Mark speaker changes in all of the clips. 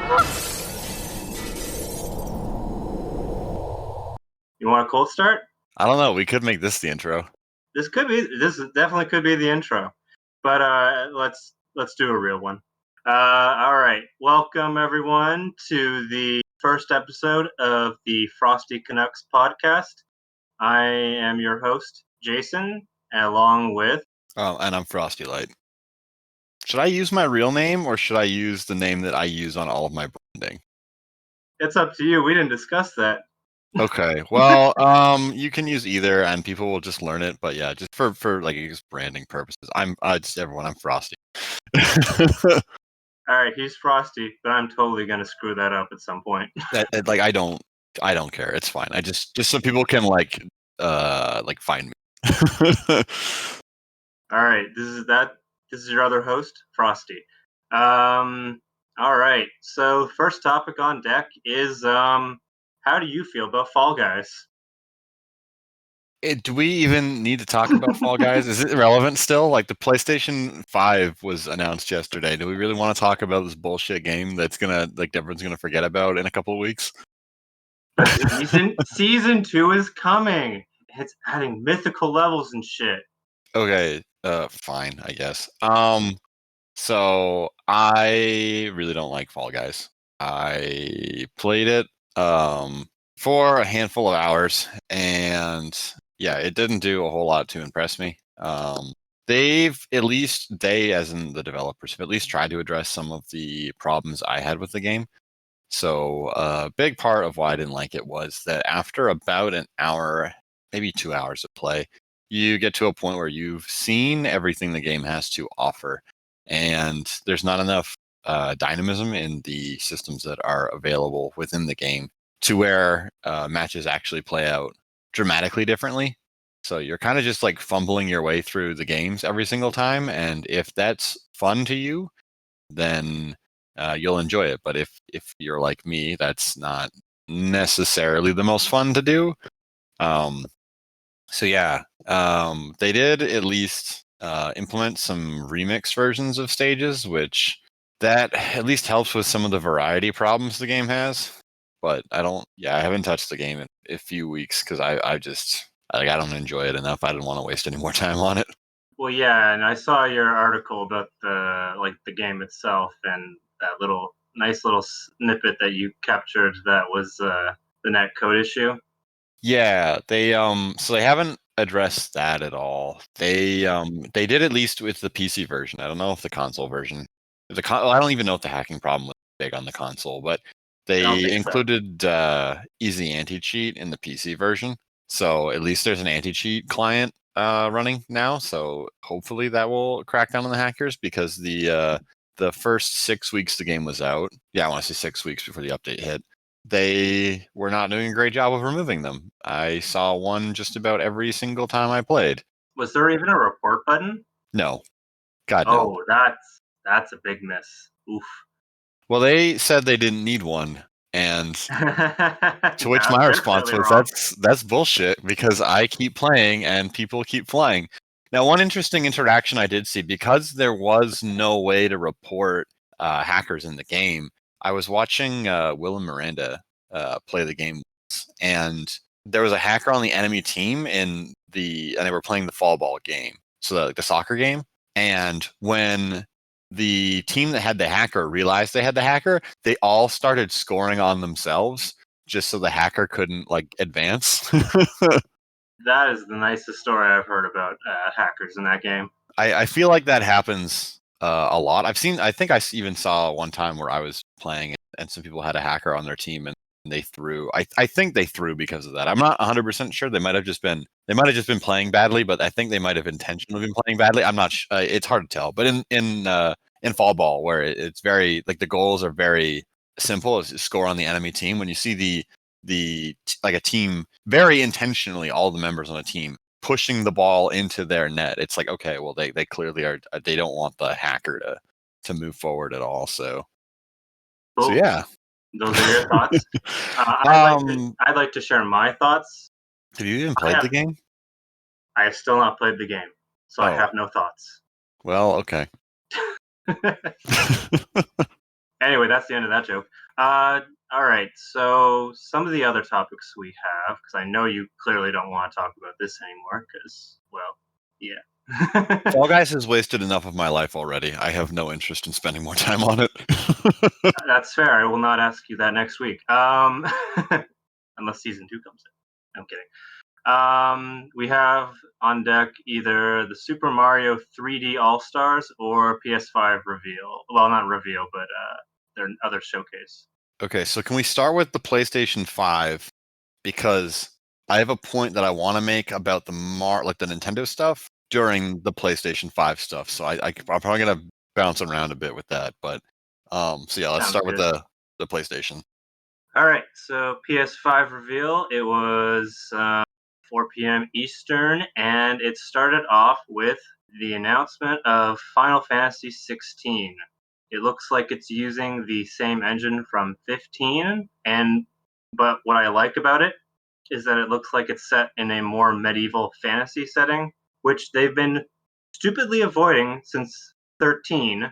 Speaker 1: You want a cold start?
Speaker 2: I don't know. We could make this the intro.
Speaker 1: This definitely could be the intro, but let's do a real one. All right, welcome everyone to the first episode of the Frosty Canucks podcast. I am your host, Jason, along with.
Speaker 2: Oh, and I'm Frosty Light. Should I use my real name or should I use the name that I use on all of my branding?
Speaker 1: It's up to you. We didn't discuss that.
Speaker 2: Okay. Well, you can use either, and people will just learn it. But yeah, just for like just branding purposes, I'm just everyone. I'm Frosty.
Speaker 1: All right, he's Frosty, but I'm totally gonna screw that up at some point.
Speaker 2: Like I don't care. It's fine. I just so people can like find me.
Speaker 1: All right, this is your other host, Frosty. All right, so first topic on deck is how do you feel about Fall Guys?
Speaker 2: Do we even need to talk about Fall Guys? Is it relevant still? Like the PlayStation 5 was announced yesterday. Do we really want to talk about this bullshit game that's gonna everyone's gonna forget about in a couple of weeks?
Speaker 1: Season 2 is coming. It's adding mythical levels and shit.
Speaker 2: Okay, fine, I guess. So I really don't like Fall Guys. I played it for a handful of hours, and yeah, it didn't do a whole lot to impress me. They, as in the developers, have at least tried to address some of the problems I had with the game. So a big part of why I didn't like it was that after about an hour, maybe 2 hours of play, you get to a point where you've seen everything the game has to offer, and there's not enough dynamism in the systems that are available within the game to where matches actually play out dramatically differently. So you're kind of just like fumbling your way through the games every single time, and if that's fun to you, then you'll enjoy it. But if you're like me, that's not necessarily the most fun to do. So yeah, they did at least implement some remix versions of stages, which that at least helps with some of the variety problems the game has. But I haven't touched the game in a few weeks because I don't enjoy it enough. I didn't want to waste any more time on it.
Speaker 1: Well, yeah, and I saw your article about the game itself and that nice little snippet that you captured that was the net code issue.
Speaker 2: Yeah, they haven't addressed that at all. They did at least with the PC version. I don't know if the console version. I don't even know if the hacking problem was big on the console, but they included easy anti-cheat in the PC version. So at least there's an anti-cheat client running now. So hopefully that will crack down on the hackers, because the first 6 weeks the game was out. Yeah, I want to say 6 weeks before the update hit. They were not doing a great job of removing them. I saw one just about every single time I played.
Speaker 1: Was there even a report button?
Speaker 2: No. God,
Speaker 1: no.
Speaker 2: Oh,
Speaker 1: that's a big miss. Oof.
Speaker 2: Well, they said they didn't need one, and to which my response was, that's bullshit, because I keep playing and people keep flying. Now, one interesting interaction I did see, because there was no way to report hackers in the game, I was watching Will and Miranda play the game once, and there was a hacker on the enemy team and they were playing the fall ball game, so the soccer game. And when the team that had the hacker realized they had the hacker, they all started scoring on themselves just so the hacker couldn't advance.
Speaker 1: That is the nicest story I've heard about hackers in that game.
Speaker 2: I feel like that happens a lot. I think I even saw one time where I was playing and some people had a hacker on their team and they threw. I think they threw because of that. I'm not 100% sure. They might have just been playing badly, but I think they might have intentionally been playing badly. I'm not. It's hard to tell. But in fall ball, where it's very the goals are very simple, is score on the enemy team. When you see a team very intentionally, all the members on a team pushing the ball into their net, it's like, okay, well they clearly are. They don't want the hacker to move forward at all. So yeah.
Speaker 1: Those are your thoughts. I'd like to share my thoughts.
Speaker 2: Have you even played the game?
Speaker 1: I have still not played the game, so I have no thoughts.
Speaker 2: Well, okay.
Speaker 1: Anyway, that's the end of that joke. All right, so some of the other topics we have, because I know you clearly don't want to talk about this anymore, because, well, yeah.
Speaker 2: Fall Guys has wasted enough of my life already. I have no interest in spending more time on it.
Speaker 1: That's fair. I will not ask you that next week. Unless season 2 comes in. I'm kidding. We have on deck either the Super Mario 3D All Stars or PS5 reveal. Well, not reveal, but their other showcase.
Speaker 2: Okay, so can we start with the PlayStation 5? Because I have a point that I want to make about the the Nintendo stuff during the PlayStation 5 stuff. So I'm probably gonna bounce around a bit with that. But so yeah, let's
Speaker 1: Sounds
Speaker 2: start with
Speaker 1: good.
Speaker 2: the PlayStation.
Speaker 1: All right, so PS5 reveal. It was 4 p.m. Eastern, and it started off with the announcement of Final Fantasy 16. It looks like it's using the same engine from 15, but what I like about it is that it looks like it's set in a more medieval fantasy setting, which they've been stupidly avoiding since 13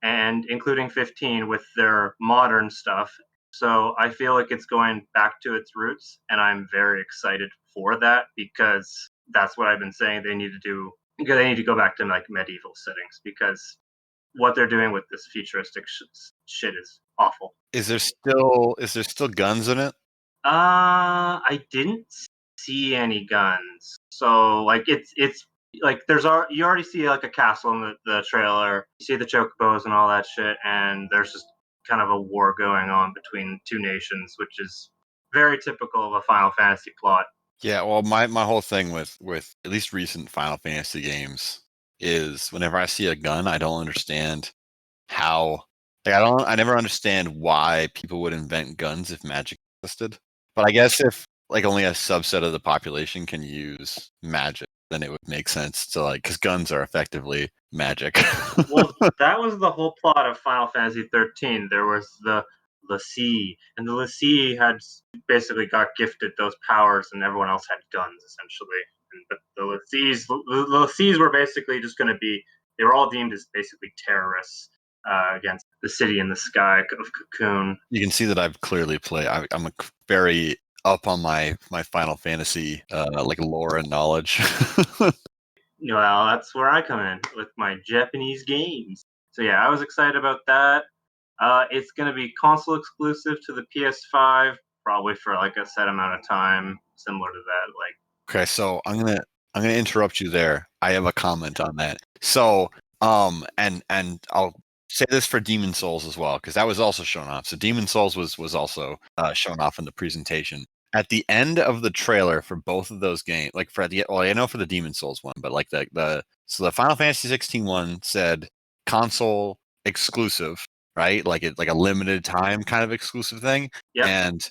Speaker 1: and including 15 with their modern stuff. So I feel like it's going back to its roots, and I'm very excited for that because that's what I've been saying they need to do. They need to go back to like medieval settings because what they're doing with this futuristic shit is awful.
Speaker 2: Is there still guns in it?
Speaker 1: I didn't see any guns. So like it's like you already see like a castle in the trailer. You see the chocobos and all that shit, and there's just kind of a war going on between two nations, which is very typical of a Final Fantasy plot.
Speaker 2: Yeah, well, my whole thing with at least recent Final Fantasy games is whenever I see a gun, I don't understand how. Like, I never understand why people would invent guns if magic existed. But I guess if like only a subset of the population can use magic, then it would make sense to like because guns are effectively magic.
Speaker 1: Well, that was the whole plot of Final Fantasy 13. There was the Lassie, and the Lassie had basically got gifted those powers, and everyone else had guns essentially. But the Lassies were basically just going to be. They were all deemed as basically terrorists against the city in the sky of Cocoon.
Speaker 2: You can see that I've clearly played. I'm a very up on my Final Fantasy like lore and knowledge.
Speaker 1: Well, that's where I come in with my Japanese games. So yeah, I was excited about that. It's going to be console exclusive to the PS5, probably for like a set amount of time, similar to that. Like,
Speaker 2: Okay, so I'm gonna interrupt you there. I have a comment on that. So and I'll say this for Demon Souls as well because that was also shown off. So Demon Souls was also shown off in the presentation. At the end of the trailer for both of those games, like I know for the Demon Souls one, but like the Final Fantasy 16 one said console exclusive, right? Like it like a limited time kind of exclusive thing.
Speaker 1: yep.
Speaker 2: And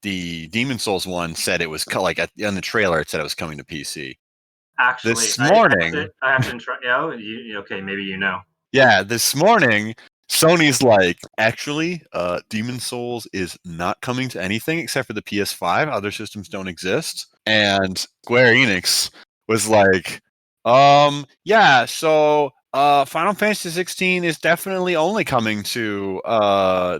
Speaker 2: the Demon Souls one said it was in the trailer it said it was coming to PC.
Speaker 1: Actually,
Speaker 2: This morning,
Speaker 1: I have to try. Yeah, okay, maybe you know.
Speaker 2: yeah, this morning Sony's like, actually, Demon Souls is not coming to anything except for the PS5. Other systems don't exist. And Square Enix was like, yeah, so Final Fantasy 16 is definitely only coming to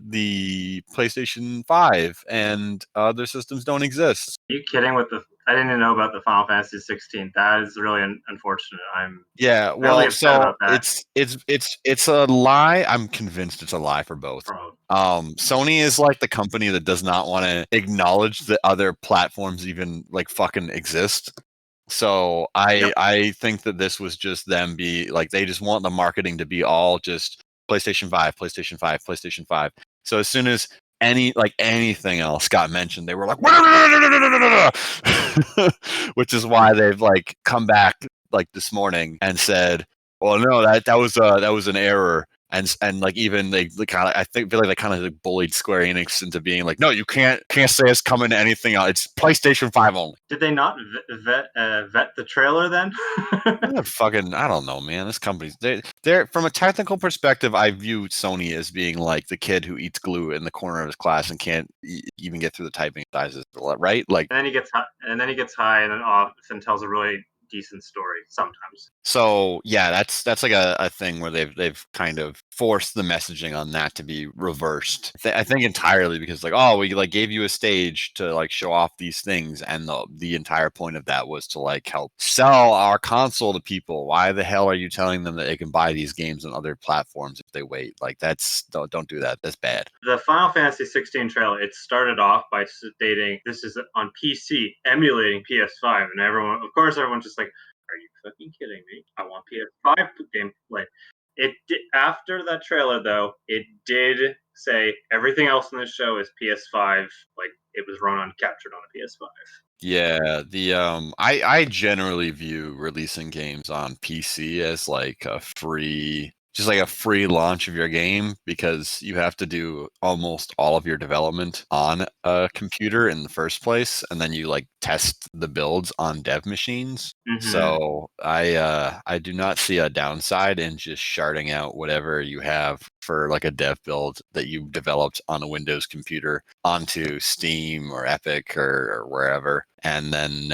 Speaker 2: the PlayStation 5 and other systems don't exist.
Speaker 1: Are you kidding with the? I didn't even know about the Final Fantasy 16. That is really unfortunate. I'm
Speaker 2: Yeah,
Speaker 1: really
Speaker 2: well,
Speaker 1: upset
Speaker 2: so
Speaker 1: about that.
Speaker 2: it's a lie. I'm convinced it's a lie for both.
Speaker 1: Bro.
Speaker 2: Sony is like the company that does not want to acknowledge that other platforms even like fucking exist. So
Speaker 1: Yep.
Speaker 2: I think that this was just them be like they just want the marketing to be all just PlayStation 5, PlayStation 5, PlayStation 5. So as soon as anything else got mentioned, they were like, which is why they've like come back like this morning and said, well, no, that was an error. And like even they kind of feel like they kind of like bullied Square Enix into being like, no, you can't say it's coming to anything else. It's PlayStation 5 only.
Speaker 1: Did they not vet the trailer then?
Speaker 2: Fucking, I don't know, man. This company's they're from a technical perspective. I view Sony as being like the kid who eats glue in the corner of his class and can't even get through the typing sizes, right? Like,
Speaker 1: and then he gets high, and then off and tells a really decent story sometimes.
Speaker 2: so yeah, that's like a thing where they've kind of forced the messaging on that to be reversed. I think entirely because like, oh, we like gave you a stage to like show off these things, and the entire point of that was to like help sell our console to people. Why the hell are you telling them that they can buy these games on other platforms if they wait? Like that's don't do that. That's bad.
Speaker 1: The Final Fantasy 16 trailer, it started off by stating this is on PC emulating PS5, and everyone's just like, "Are you fucking kidding me? I want PS5 gameplay." After that trailer though, it did say everything else in the show is PS5, like it was run on captured on a PS5.
Speaker 2: Yeah, I generally view releasing games on PC as like a free just like a free launch of your game because you have to do almost all of your development on a computer in the first place, and then you like test the builds on dev machines.
Speaker 1: Mm-hmm.
Speaker 2: So I do not see a downside in just sharding out whatever you have for like a dev build that you developed on a Windows computer onto Steam or Epic or wherever, and then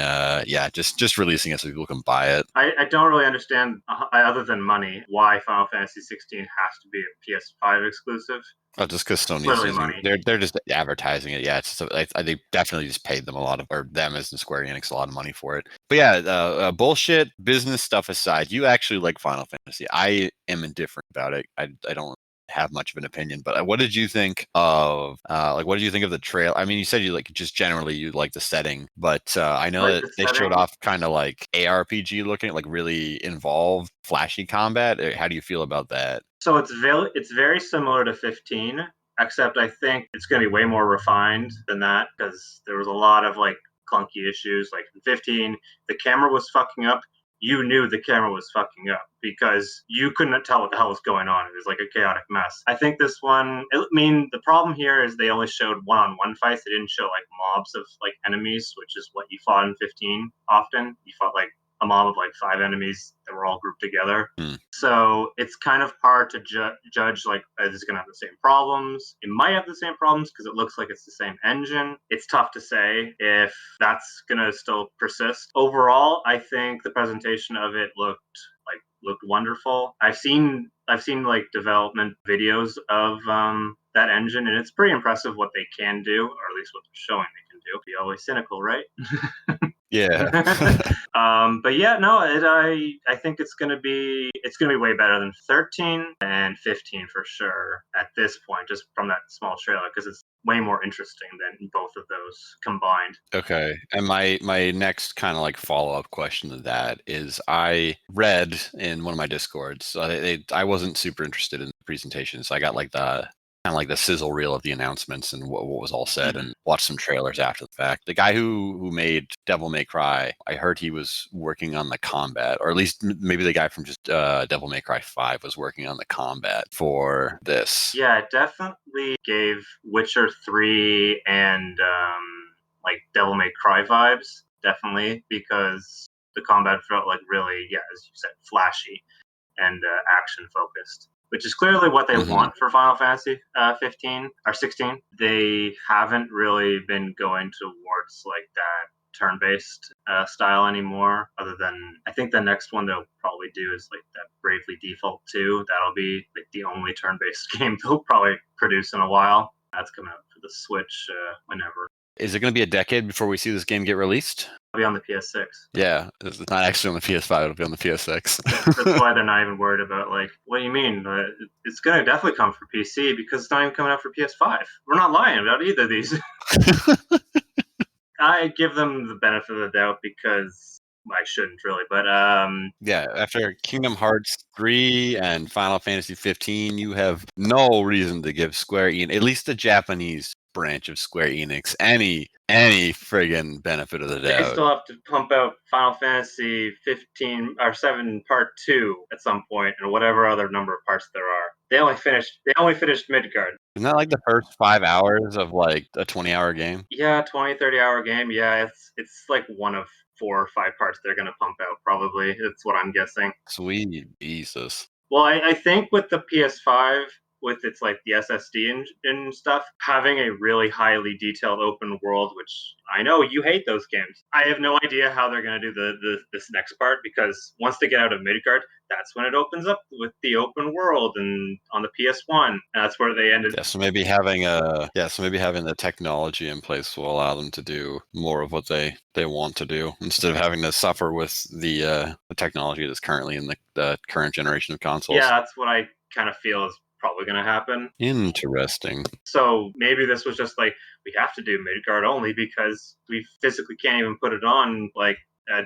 Speaker 2: just releasing it so people can buy it.
Speaker 1: I don't really understand, other than money, why Final Fantasy 16 has to be a PS5 exclusive.
Speaker 2: Oh, just because Sony's
Speaker 1: Clearly
Speaker 2: using,
Speaker 1: money.
Speaker 2: they're just advertising it. Yeah, it's just I think definitely just paid them a lot of, or them as in Square Enix, a lot of money for it. But yeah, bullshit business stuff aside, you actually like Final Fantasy. I am indifferent about it. I don't have much of an opinion. But what did you think of what did you think of the trail? I mean, you said you like just generally you like the setting, but I know that they showed off kind of like ARPG looking, like really involved, flashy combat. How do you feel about that?
Speaker 1: So it's very similar to 15, except I think it's going to be way more refined than that because there was a lot of like clunky issues. Like in 15, the camera was fucking up. You knew the camera was fucking up because you couldn't tell what the hell was going on. It was like a chaotic mess. I think this one, the problem here is they only showed one-on-one fights. They didn't show like mobs of like enemies, which is what you fought in 15 often. You fought like a mob of like 5 enemies that were all grouped together. So it's kind of hard to judge like, is it going to have the same problems? It might have the same problems because it looks like it's the same engine. It's tough to say if that's going to still persist. Overall, I think the presentation of it looked wonderful. I've seen like development videos of that engine, and it's pretty impressive what they can do, or at least what they're showing they can do. Be always cynical, right?
Speaker 2: Yeah.
Speaker 1: But yeah, no, I think it's gonna be way better than 13 and 15 for sure at this point, just from that small trailer, because it's way more interesting than both of those combined.
Speaker 2: Okay. And my next kind of like follow-up question to that is I read in one of my discords, I wasn't super interested in the presentation, so I got like the kind of like the sizzle reel of the announcements and what was all said, and watched some trailers after the fact. The guy who made Devil May Cry, I heard he was working on the combat, or at least maybe the guy from just Devil May Cry 5 was working on the combat for this.
Speaker 1: Yeah, it definitely gave Witcher 3 and like Devil May Cry vibes, definitely, because the combat felt like really, yeah, as you said, flashy and action focused, which is clearly what they want for Final Fantasy 15 or 16. They haven't really been going towards like that turn-based style anymore, other than I think the next one they'll probably do is like that Bravely Default 2. That'll be like the only turn-based game they'll probably produce in a while. That's coming out for the Switch whenever.
Speaker 2: Is it going to be a decade before we see this game get released?
Speaker 1: It'll be on the PS6.
Speaker 2: Yeah, it's not actually on the PS5. It'll be on the PS6.
Speaker 1: That's why they're not even worried about like, what do you mean? It's going to definitely come for PC because it's not even coming out for PS5. We're not lying about either of these. I give them the benefit of the doubt because I shouldn't really, but
Speaker 2: yeah, after Kingdom Hearts 3 and Final Fantasy 15, you have no reason to give Square Enix, at least the Japanese branch of Square Enix, any friggin' benefit of the doubt.
Speaker 1: They still have to pump out Final Fantasy 15 or 7 Part 2 at some point, and whatever other number of parts there are. They only finished Midgard.
Speaker 2: Isn't that like the first 5 hours of like a 20-hour game?
Speaker 1: Yeah, 20, 30-hour game. Yeah, it's like one of 4 or 5 parts they're going to pump out, probably. It's what I'm guessing.
Speaker 2: Sweet Jesus.
Speaker 1: Well, I think with the PS5, with its like the SSD and stuff, having a really highly detailed open world, which I know you hate those games. I have no idea how they're going to do this next part, because once they get out of Midgard, that's when it opens up with the open world and on the PS1, and that's where they ended.
Speaker 2: Yeah, so maybe having the technology in place will allow them to do more of what they want to do, instead of having to suffer with the technology that's currently in the current generation of consoles.
Speaker 1: Yeah, that's what I kind of feel is probably going to happen.
Speaker 2: Interesting.
Speaker 1: So maybe this was just like, we have to do Midgard only because we physically can't even put it on, like,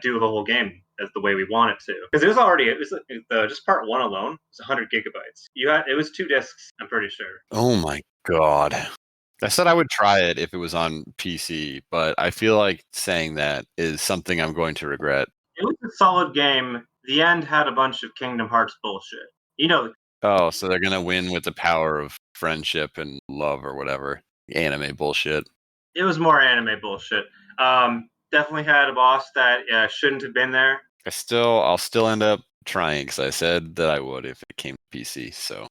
Speaker 1: do the whole game as the way we want it to. Because just part one alone was 100 gigabytes. It was 2 discs, I'm pretty sure.
Speaker 2: Oh my god. I said I would try it if it was on PC, but I feel like saying that is something I'm going to regret.
Speaker 1: It was a solid game. The end had a bunch of Kingdom Hearts bullshit. You know,
Speaker 2: Oh, so they're gonna win with the power of friendship and love or whatever. Anime bullshit.
Speaker 1: it was more anime bullshit. Definitely had a boss that shouldn't have been there.
Speaker 2: I'll still end up trying because I said that I would if it came to PC. So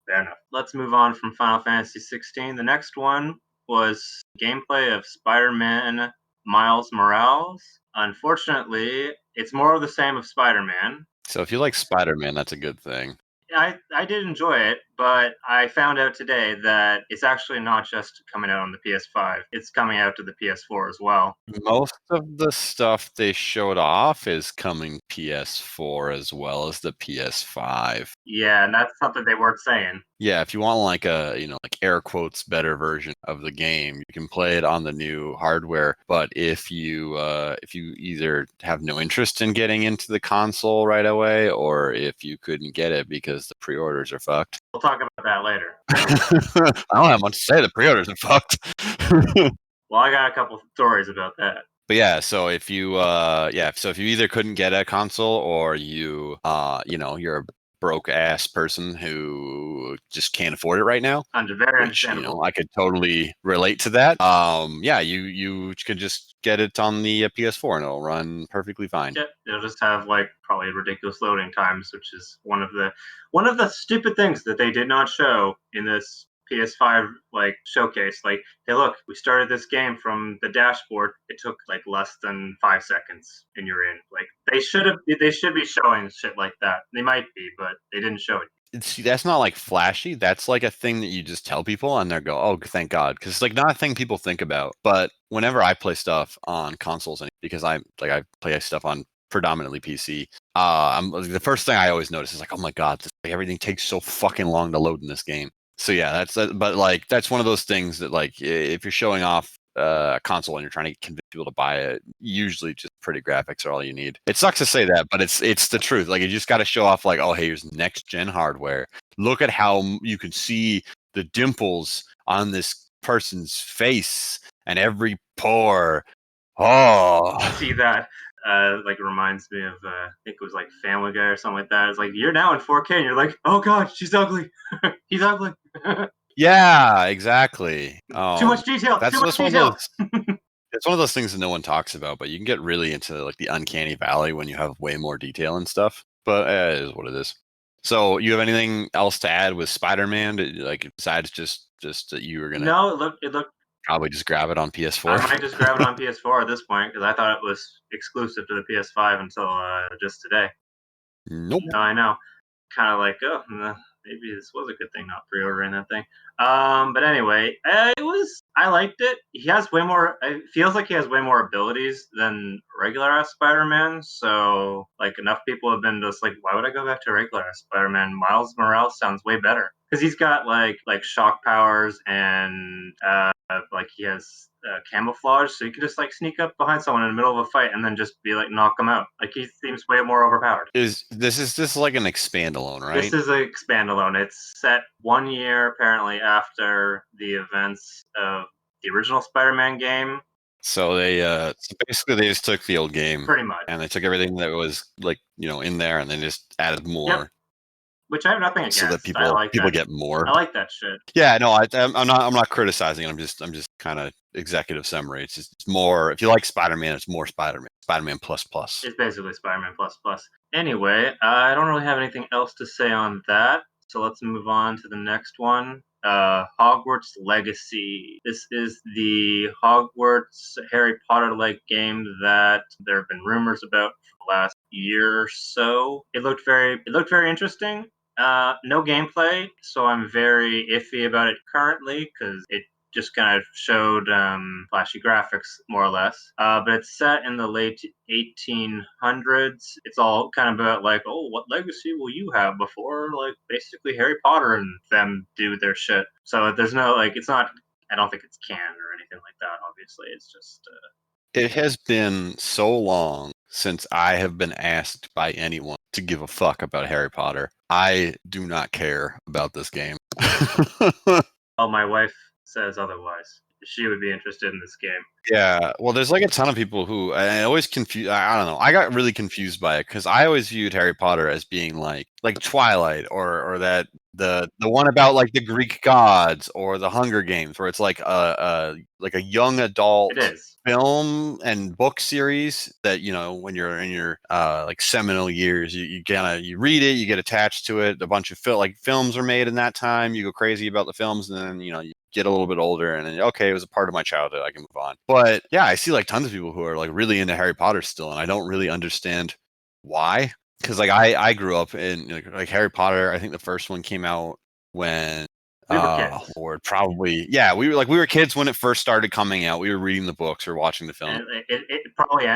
Speaker 1: Fair enough. Let's move on from Final Fantasy 16. The next one was gameplay of Spider-Man Miles Morales. Unfortunately, it's more of the same of Spider-Man.
Speaker 2: So if you like Spider-Man, that's a good thing.
Speaker 1: I did enjoy it, but I found out today that it's actually not just coming out on the PS5. It's coming out to the PS4 as well.
Speaker 2: Most of the stuff they showed off is coming PS4 as well as the PS5.
Speaker 1: Yeah, and that's something they weren't saying.
Speaker 2: Yeah, if you want like a, like air quotes better version of the game, you can play it on the new hardware. But if you either have no interest in getting into the console right away, or if you couldn't get it because the pre-orders are fucked.
Speaker 1: We'll talk about that later.
Speaker 2: I don't have much to say. The pre-orders are fucked.
Speaker 1: Well, I got a couple stories about that.
Speaker 2: But yeah, so if you either couldn't get a console, or you're a broke ass person who just can't afford it right now,
Speaker 1: Very
Speaker 2: which
Speaker 1: understandable.
Speaker 2: I could totally relate to that. You could just get it on the PS4 and it'll run perfectly fine.
Speaker 1: Yeah, it'll just have like probably ridiculous loading times, which is one of the stupid things that they did not show in this PS5 like showcase. Like, hey, look, we started this game from the dashboard. It took like less than 5 seconds, and you're in. Like, they should be showing shit like that. They might be, but they didn't show it.
Speaker 2: See, that's not like flashy. That's like a thing that you just tell people and they go, "Oh, thank God," because it's like not a thing people think about. But whenever I play stuff on consoles, and because I play stuff on predominantly PC, the first thing I always notice is like, "Oh my God, everything takes so fucking long to load in this game." So yeah, but like that's one of those things that like if you're showing off a console and you're trying to convince people to buy it, usually just pretty graphics are all you need. It sucks to say that, but it's the truth. Like you just got to show off like, oh, hey, here's next gen hardware. Look at how you can see the dimples on this person's face and every pore. Oh,
Speaker 1: See that? Like reminds me of I think it was like Family Guy or something like that. It's like, you're now in 4K, and you're like, oh God, she's ugly. He's ugly.
Speaker 2: yeah, exactly.
Speaker 1: Too much detail.
Speaker 2: That's
Speaker 1: Too much
Speaker 2: one of
Speaker 1: detail.
Speaker 2: those. It's one of those things that no one talks about, but you can get really into like the uncanny valley when you have way more detail and stuff. But it is what it is. So, you have anything else to add with Spider-Man? Like besides just that you were gonna
Speaker 1: No, it looked.
Speaker 2: probably just grab it on PS4?
Speaker 1: I might just grab it on PS4 at this point, because I thought it was exclusive to the PS5 until just today.
Speaker 2: Nope.
Speaker 1: No, I know. Kind of like, oh, maybe this was a good thing not pre-ordering that thing. But anyway, I liked it. He has way more. It feels like he has way more abilities than regular ass Spider-Man. So like enough people have been just like, why would I go back to regular ass Spider-Man? Miles Morales sounds way better because he's got like shock powers and like he has camouflage, so you can just like sneak up behind someone in the middle of a fight and then just be like knock them out. Like he seems way more overpowered.
Speaker 2: Is this like an expandalone, right?
Speaker 1: This is a expandalone. It's set 1 year apparently after the events of the original Spider-Man game.
Speaker 2: So basically they just took the old game
Speaker 1: Pretty much,
Speaker 2: and they took everything that was like in there and then just added more.
Speaker 1: Yep. Which I have nothing against.
Speaker 2: So that people get more.
Speaker 1: I like that shit.
Speaker 2: Yeah, no, I'm not criticizing it. I'm just kind of executive summary. It's just more. If you like Spider-Man, it's more Spider-Man. Spider-Man plus plus.
Speaker 1: It's basically Spider-Man plus plus. Anyway, I don't really have anything else to say on that. So let's move on to the next one. Hogwarts Legacy. This is the Hogwarts Harry Potter-like game that there have been rumors about for the last year or so. It looked very interesting. No gameplay, so I'm very iffy about it currently because it just kind of showed flashy graphics, more or less. But it's set in the late 1800s. It's all kind of about like, oh, what legacy will you have before, like, basically Harry Potter and them do their shit. So there's no, like, it's not, I don't think it's canon or anything like that, obviously. It's just...
Speaker 2: It has been so long since I have been asked by anyone to give a fuck about Harry Potter. I do not care about this game.
Speaker 1: Oh, my wife says otherwise. She would be interested in this game.
Speaker 2: Yeah, well, there's like a ton of people who I always confuse. I don't know. I got really confused by it because I always viewed Harry Potter as being like Twilight or that the one about like the Greek gods or the Hunger Games, where it's like a young adult
Speaker 1: It is.
Speaker 2: film and book series that, you know, when you're in your like seminal years, you read it, you get attached to it. A bunch of films are made in that time. You go crazy about the films, and then, you know, you get a little bit older and then, okay, it was a part of my childhood, I can move on. But yeah, I see like tons of people who are like really into Harry Potter still, and I don't really understand why. Because like I grew up in like Harry Potter. I think the first one came out when
Speaker 1: We were kids.
Speaker 2: Lord, probably, yeah, we were kids when it first started coming out. We were reading the books or watching the film.
Speaker 1: And it probably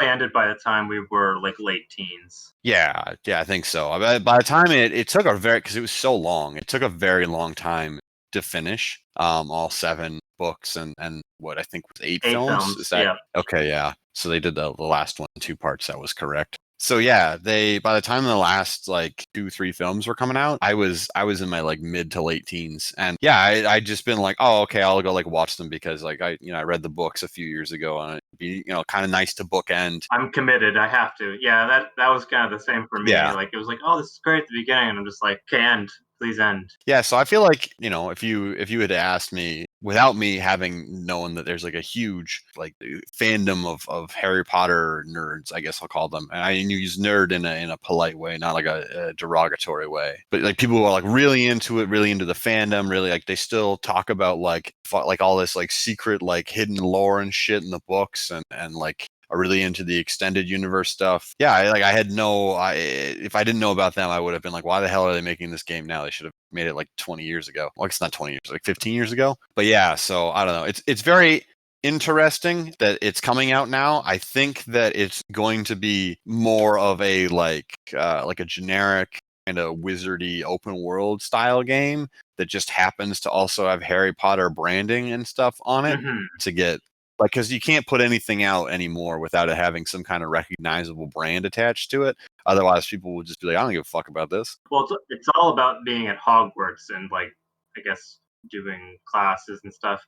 Speaker 1: ended by the time we were like late teens.
Speaker 2: Yeah, I think so. By the time it took a very, because it was so long, it took a very long time to finish all 7 books and what I think was 8 films. Is that
Speaker 1: yeah.
Speaker 2: okay? Yeah. So they did the last one in 2 parts. That was correct. So yeah, by the time the last like 2-3 films were coming out, I was in my like mid to late teens, and yeah, I just been like, oh, okay, I'll go like watch them because like I read the books a few years ago, and it'd be kind of nice to bookend.
Speaker 1: I'm committed. I have to. Yeah, that was kind of the same for me.
Speaker 2: Yeah.
Speaker 1: Like, it was like, oh, this is great at the beginning, and I'm just like, okay, end, please end.
Speaker 2: Yeah, so I feel like, if you had asked me without me having known that there's like a huge like fandom of Harry Potter nerds, I guess I'll call them. And I use nerd in a polite way, not like a derogatory way. But like people who are like really into it, really into the fandom, really like they still talk about like all this like secret like hidden lore and shit in the books and like are really into the extended universe stuff. Yeah, if I didn't know about them, I would have been like, why the hell are they making this game now? They should have made it like 20 years ago. Well, it's not 20 years, like 15 years ago. But yeah, so I don't know. It's very interesting that it's coming out now. I think that it's going to be more of a like a generic kind of wizardy open world style game that just happens to also have Harry Potter branding and stuff on it to get like, because you can't put anything out anymore without it having some kind of recognizable brand attached to it. Otherwise, people will just be like, I don't give a fuck about this.
Speaker 1: Well, it's all about being at Hogwarts and, like, I guess doing classes and stuff.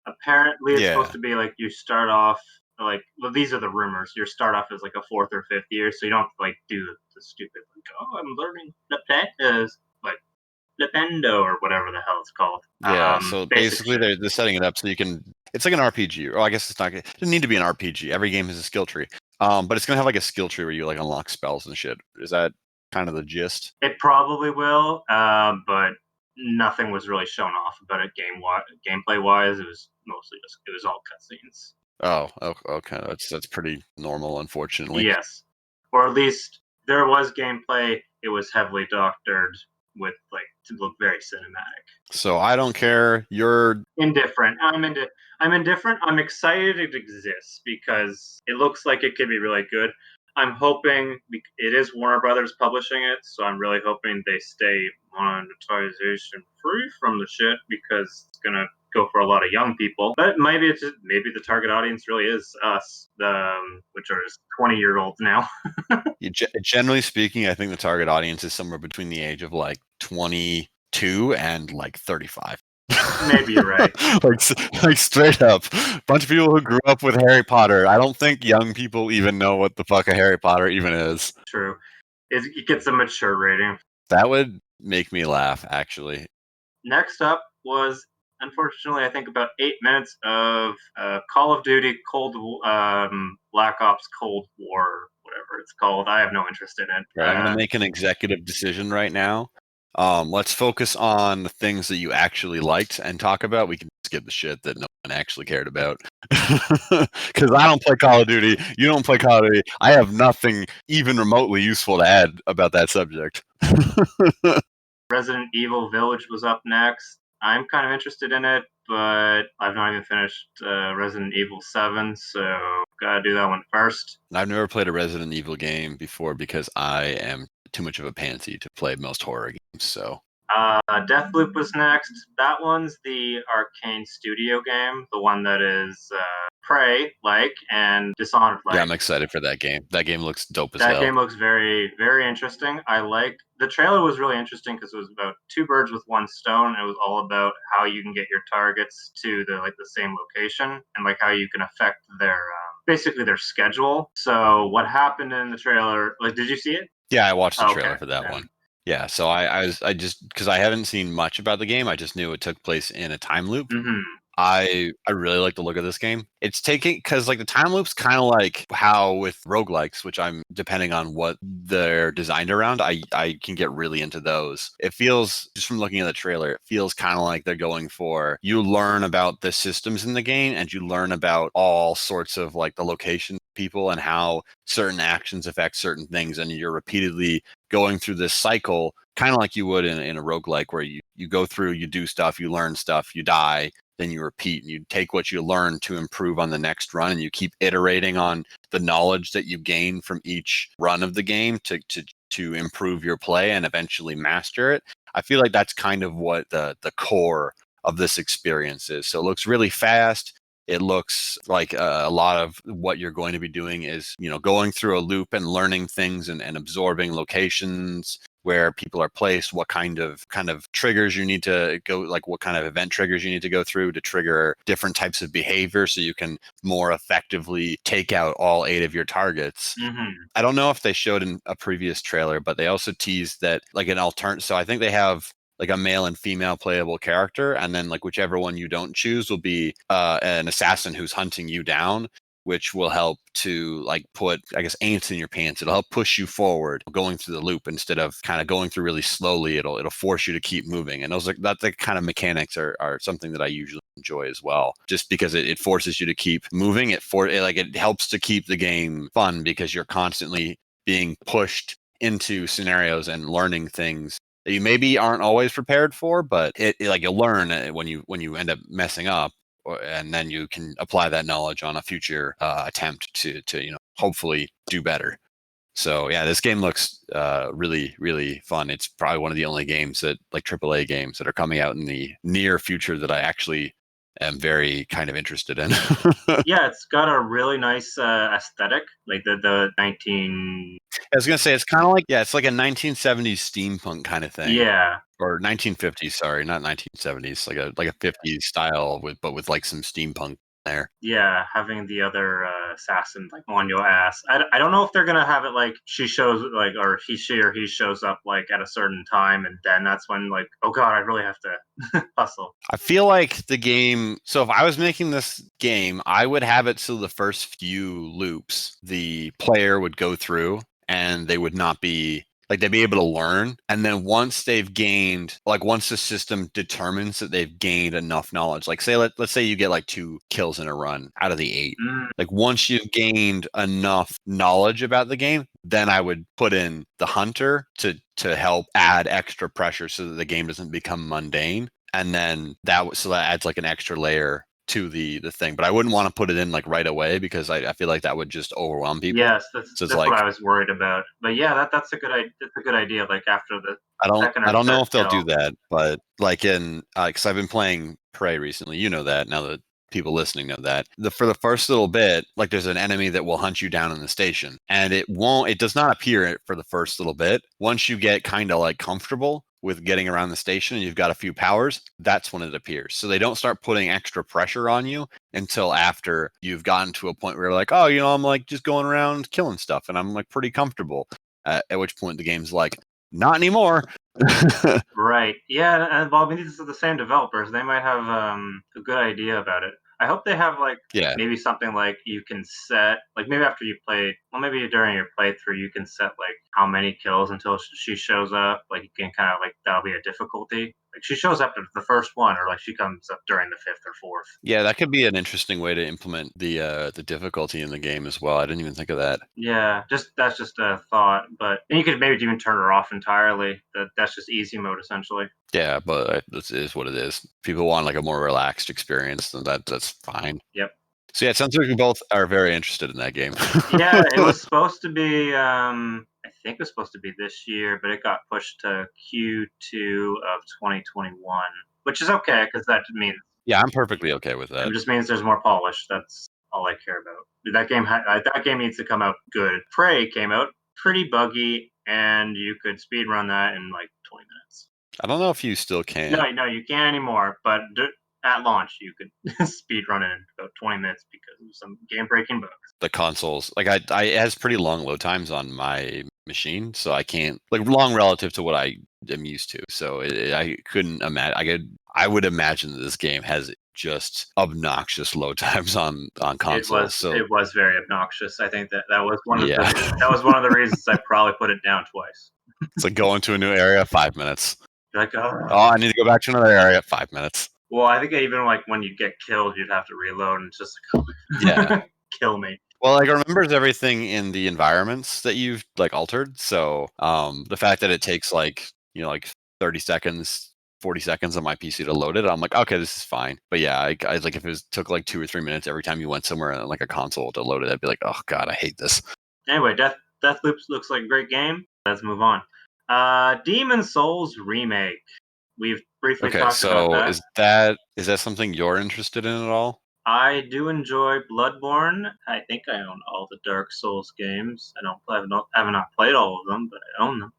Speaker 1: Apparently, it's supposed to be like you start off like, well, these are the rumors. You start off as like a 4th or 5th year, so you don't like do the stupid like, oh, I'm learning like Dependo or whatever the hell it's called.
Speaker 2: Yeah, so basically they're setting it up so you can. It's like an RPG. Oh, I guess it's not. It doesn't need to be an RPG. Every game has a skill tree. But it's gonna have like a skill tree where you like unlock spells and shit. Is that kind of the gist?
Speaker 1: It probably will, but nothing was really shown off about it gameplay wise. It was mostly it was all cutscenes.
Speaker 2: Oh, okay. That's pretty normal, unfortunately.
Speaker 1: Yes, or at least there was gameplay. It was heavily doctored with like to look very cinematic.
Speaker 2: So I don't care. You're
Speaker 1: indifferent. I'm indifferent. I'm excited it exists because it looks like it could be really good. I'm hoping it is Warner Brothers publishing it, so I'm really hoping they stay monetization free from the shit because it's gonna go for a lot of young people. But maybe the target audience really is us, which are 20-year-olds now.
Speaker 2: Generally speaking, I think the target audience is somewhere between the age of like 22 and like 35.
Speaker 1: Maybe you're right.
Speaker 2: like straight up, bunch of people who grew up with Harry Potter. I don't think young people even know what the fuck a Harry Potter even is.
Speaker 1: True. It gets a mature rating.
Speaker 2: That would make me laugh, actually.
Speaker 1: Next up was, unfortunately, I think about 8 minutes of Call of Duty Black Ops Cold War, whatever it's called. I have no interest in it.
Speaker 2: I'm going to make an executive decision right now. Let's focus on the things that you actually liked and talk about. We can skip the shit that no one actually cared about. Because I don't play Call of Duty. You don't play Call of Duty. I have nothing even remotely useful to add about that subject.
Speaker 1: Resident Evil Village was up next. I'm kind of interested in it, but I've not even finished Resident Evil 7, so gotta do that one first.
Speaker 2: I've never played a Resident Evil game before because I am too much of a pansy to play most horror games. So
Speaker 1: Deathloop was next. That one's the Arcane Studio game, the one that is Prey-like and Dishonored-like.
Speaker 2: yeah, I'm excited for that game. That game looks dope as
Speaker 1: That
Speaker 2: hell.
Speaker 1: game looks very, very interesting. I like the trailer was really interesting because it was about two birds with one stone. It was all about how you can get your targets to the same location and like how you can affect their basically their schedule. So what happened in the trailer? Like, did you see it?
Speaker 2: Yeah, I watched the
Speaker 1: Okay,
Speaker 2: trailer for that
Speaker 1: then.
Speaker 2: one. Yeah, so I just because I haven't seen much about the game, I just knew it took place in a time loop.
Speaker 1: Mhm.
Speaker 2: I really like the look of this game. It's taking because like the time loop's kind of like how with roguelikes, which I'm depending on what they're designed around, I can get really into those. It feels just from looking at the trailer, it feels kind of like they're going for you learn about the systems in the game and you learn about all sorts of like the location people and how certain actions affect certain things, and you're repeatedly going through this cycle, kind of like you would in a roguelike where you go through, you do stuff, you learn stuff, you die, then you repeat and you take what you learn to improve on the next run, and you keep iterating on the knowledge that you gain from each run of the game to improve your play and eventually master it. I feel like that's kind of what the core of this experience is. So it looks really fast. It looks like a lot of what you're going to be doing is, going through a loop and learning things and absorbing locations where people are placed, what kind of triggers you need to go, like what kind of event triggers you need to go through to trigger different types of behavior so you can more effectively take out all 8 of your targets.
Speaker 1: Mm-hmm.
Speaker 2: I don't know if they showed in a previous trailer, but they also teased that like an alternate. So I think they have like a male and female playable character, and then like whichever one you don't choose will be an assassin who's hunting you down, which will help to like put, I guess, ants in your pants. It'll help push you forward going through the loop instead of kind of going through really slowly. It'll force you to keep moving. And those are that the kind of mechanics are something that I usually enjoy as well, just because it forces you to keep moving. It helps to keep the game fun because you're constantly being pushed into scenarios and learning things that you maybe aren't always prepared for, but it like you'll learn when you end up messing up, and then you can apply that knowledge on a future attempt to hopefully do better. So yeah, this game looks really, really fun. It's probably one of the only games that like AAA games that are coming out in the near future that I actually am very kind of interested in.
Speaker 1: Yeah, it's got a really nice aesthetic, like the 19.
Speaker 2: I was gonna say it's kind of like, it's like a 1970s steampunk kind of thing.
Speaker 1: Yeah,
Speaker 2: Or 1950s, sorry, not 1970s, like a 50s style but with like some steampunk there.
Speaker 1: yeah, having the other assassin like on your ass. I don't know if they're gonna have it like she or he shows up like at a certain time, and then that's when like, oh god, I really have to hustle.
Speaker 2: I feel like the game, so if I was making this game, I would have it so the first few loops the player would go through and they would not be like, they'd be able to learn. And then once they've gained, like once the system determines that they've gained enough knowledge, like let's say you get like 2 kills in a run out of the 8. Like once you've gained enough knowledge about the game, then I would put in the hunter to help add extra pressure so that the game doesn't become mundane. And then that adds like an extra layer to the thing. But I wouldn't want to put it in like right away because I feel like that would just overwhelm people.
Speaker 1: Yes,
Speaker 2: So it's
Speaker 1: that's
Speaker 2: like,
Speaker 1: what I was worried about. But yeah, that's a good idea. Like after the second
Speaker 2: I
Speaker 1: or
Speaker 2: don't know
Speaker 1: third
Speaker 2: if they'll do
Speaker 1: kill.
Speaker 2: that, but like in because I've been playing Prey recently, you know that now that people listening know that for the first little bit, like there's an enemy that will hunt you down in the station, and it does not appear for the first little bit. Once you get kind of like comfortable with getting around the station and you've got a few powers, that's when it appears. So they don't start putting extra pressure on you until after you've gotten to a point where you're like, oh, I'm like just going around killing stuff and I'm like pretty comfortable. At which point the game's like, not anymore.
Speaker 1: Right. Yeah, and well, I mean, these are the same developers. They might have a good idea about it. I hope they have like
Speaker 2: Yeah.
Speaker 1: maybe something like you can set like maybe after you play, well maybe during your playthrough you can set like how many kills until she shows up. Like you can kind of like that'll be a difficulty. Like she shows up at the first one, or like she comes up during the fifth or fourth.
Speaker 2: Yeah, that could be an interesting way to implement the difficulty in the game as well. I didn't even think of that.
Speaker 1: Yeah, that's just a thought, but and you could maybe even turn her off entirely. That's just easy mode essentially.
Speaker 2: Yeah, but this is what it is. People want like a more relaxed experience, and that's fine.
Speaker 1: Yep.
Speaker 2: So yeah, it sounds like we both are very interested in that game.
Speaker 1: Yeah, it was supposed to be. I think it was supposed to be this year, but it got pushed to Q2 of 2021, which is okay because that means
Speaker 2: Yeah, I'm perfectly okay with that.
Speaker 1: it just means there's more polish. That's all I care about. That game needs to come out good. Prey came out pretty buggy, and you could speed run that in like 20 minutes.
Speaker 2: I don't know if you still can.
Speaker 1: No, you can't anymore. But at launch, you could speed run it in about 20 minutes because of some game breaking bugs.
Speaker 2: The consoles, like I it has pretty long load times on my machine, so I can't like long relative to what I am used to. So I couldn't imagine. I would imagine that this game has just obnoxious load times on consoles.
Speaker 1: It was very obnoxious. I think that was one of
Speaker 2: Yeah.
Speaker 1: that was one of the reasons I probably put it down twice.
Speaker 2: It's like going to a new area, 5 minutes.
Speaker 1: You're like, oh,
Speaker 2: Oh, I need to go back to another area, 5 minutes.
Speaker 1: well, I think even like when you get killed, you'd have to reload, and it's just like,
Speaker 2: Yeah.
Speaker 1: kill me.
Speaker 2: Well, like it remembers everything in the environments that you've like altered. So the fact that it takes like, you know, like 30 seconds, 40 seconds on my PC to load it, I'm like, okay, this is fine. But yeah, I like if it took like 2 or 3 minutes every time you went somewhere on like a console to load it, I'd be like, oh god, I hate this.
Speaker 1: Anyway, Deathloop looks like a great game. Let's move on. Demon Souls remake. We've briefly
Speaker 2: Okay,
Speaker 1: talked
Speaker 2: so
Speaker 1: about that.
Speaker 2: is that something you're interested in at all?
Speaker 1: I do enjoy Bloodborne. I think I own all the Dark Souls games. I have not played all of them, but I own them.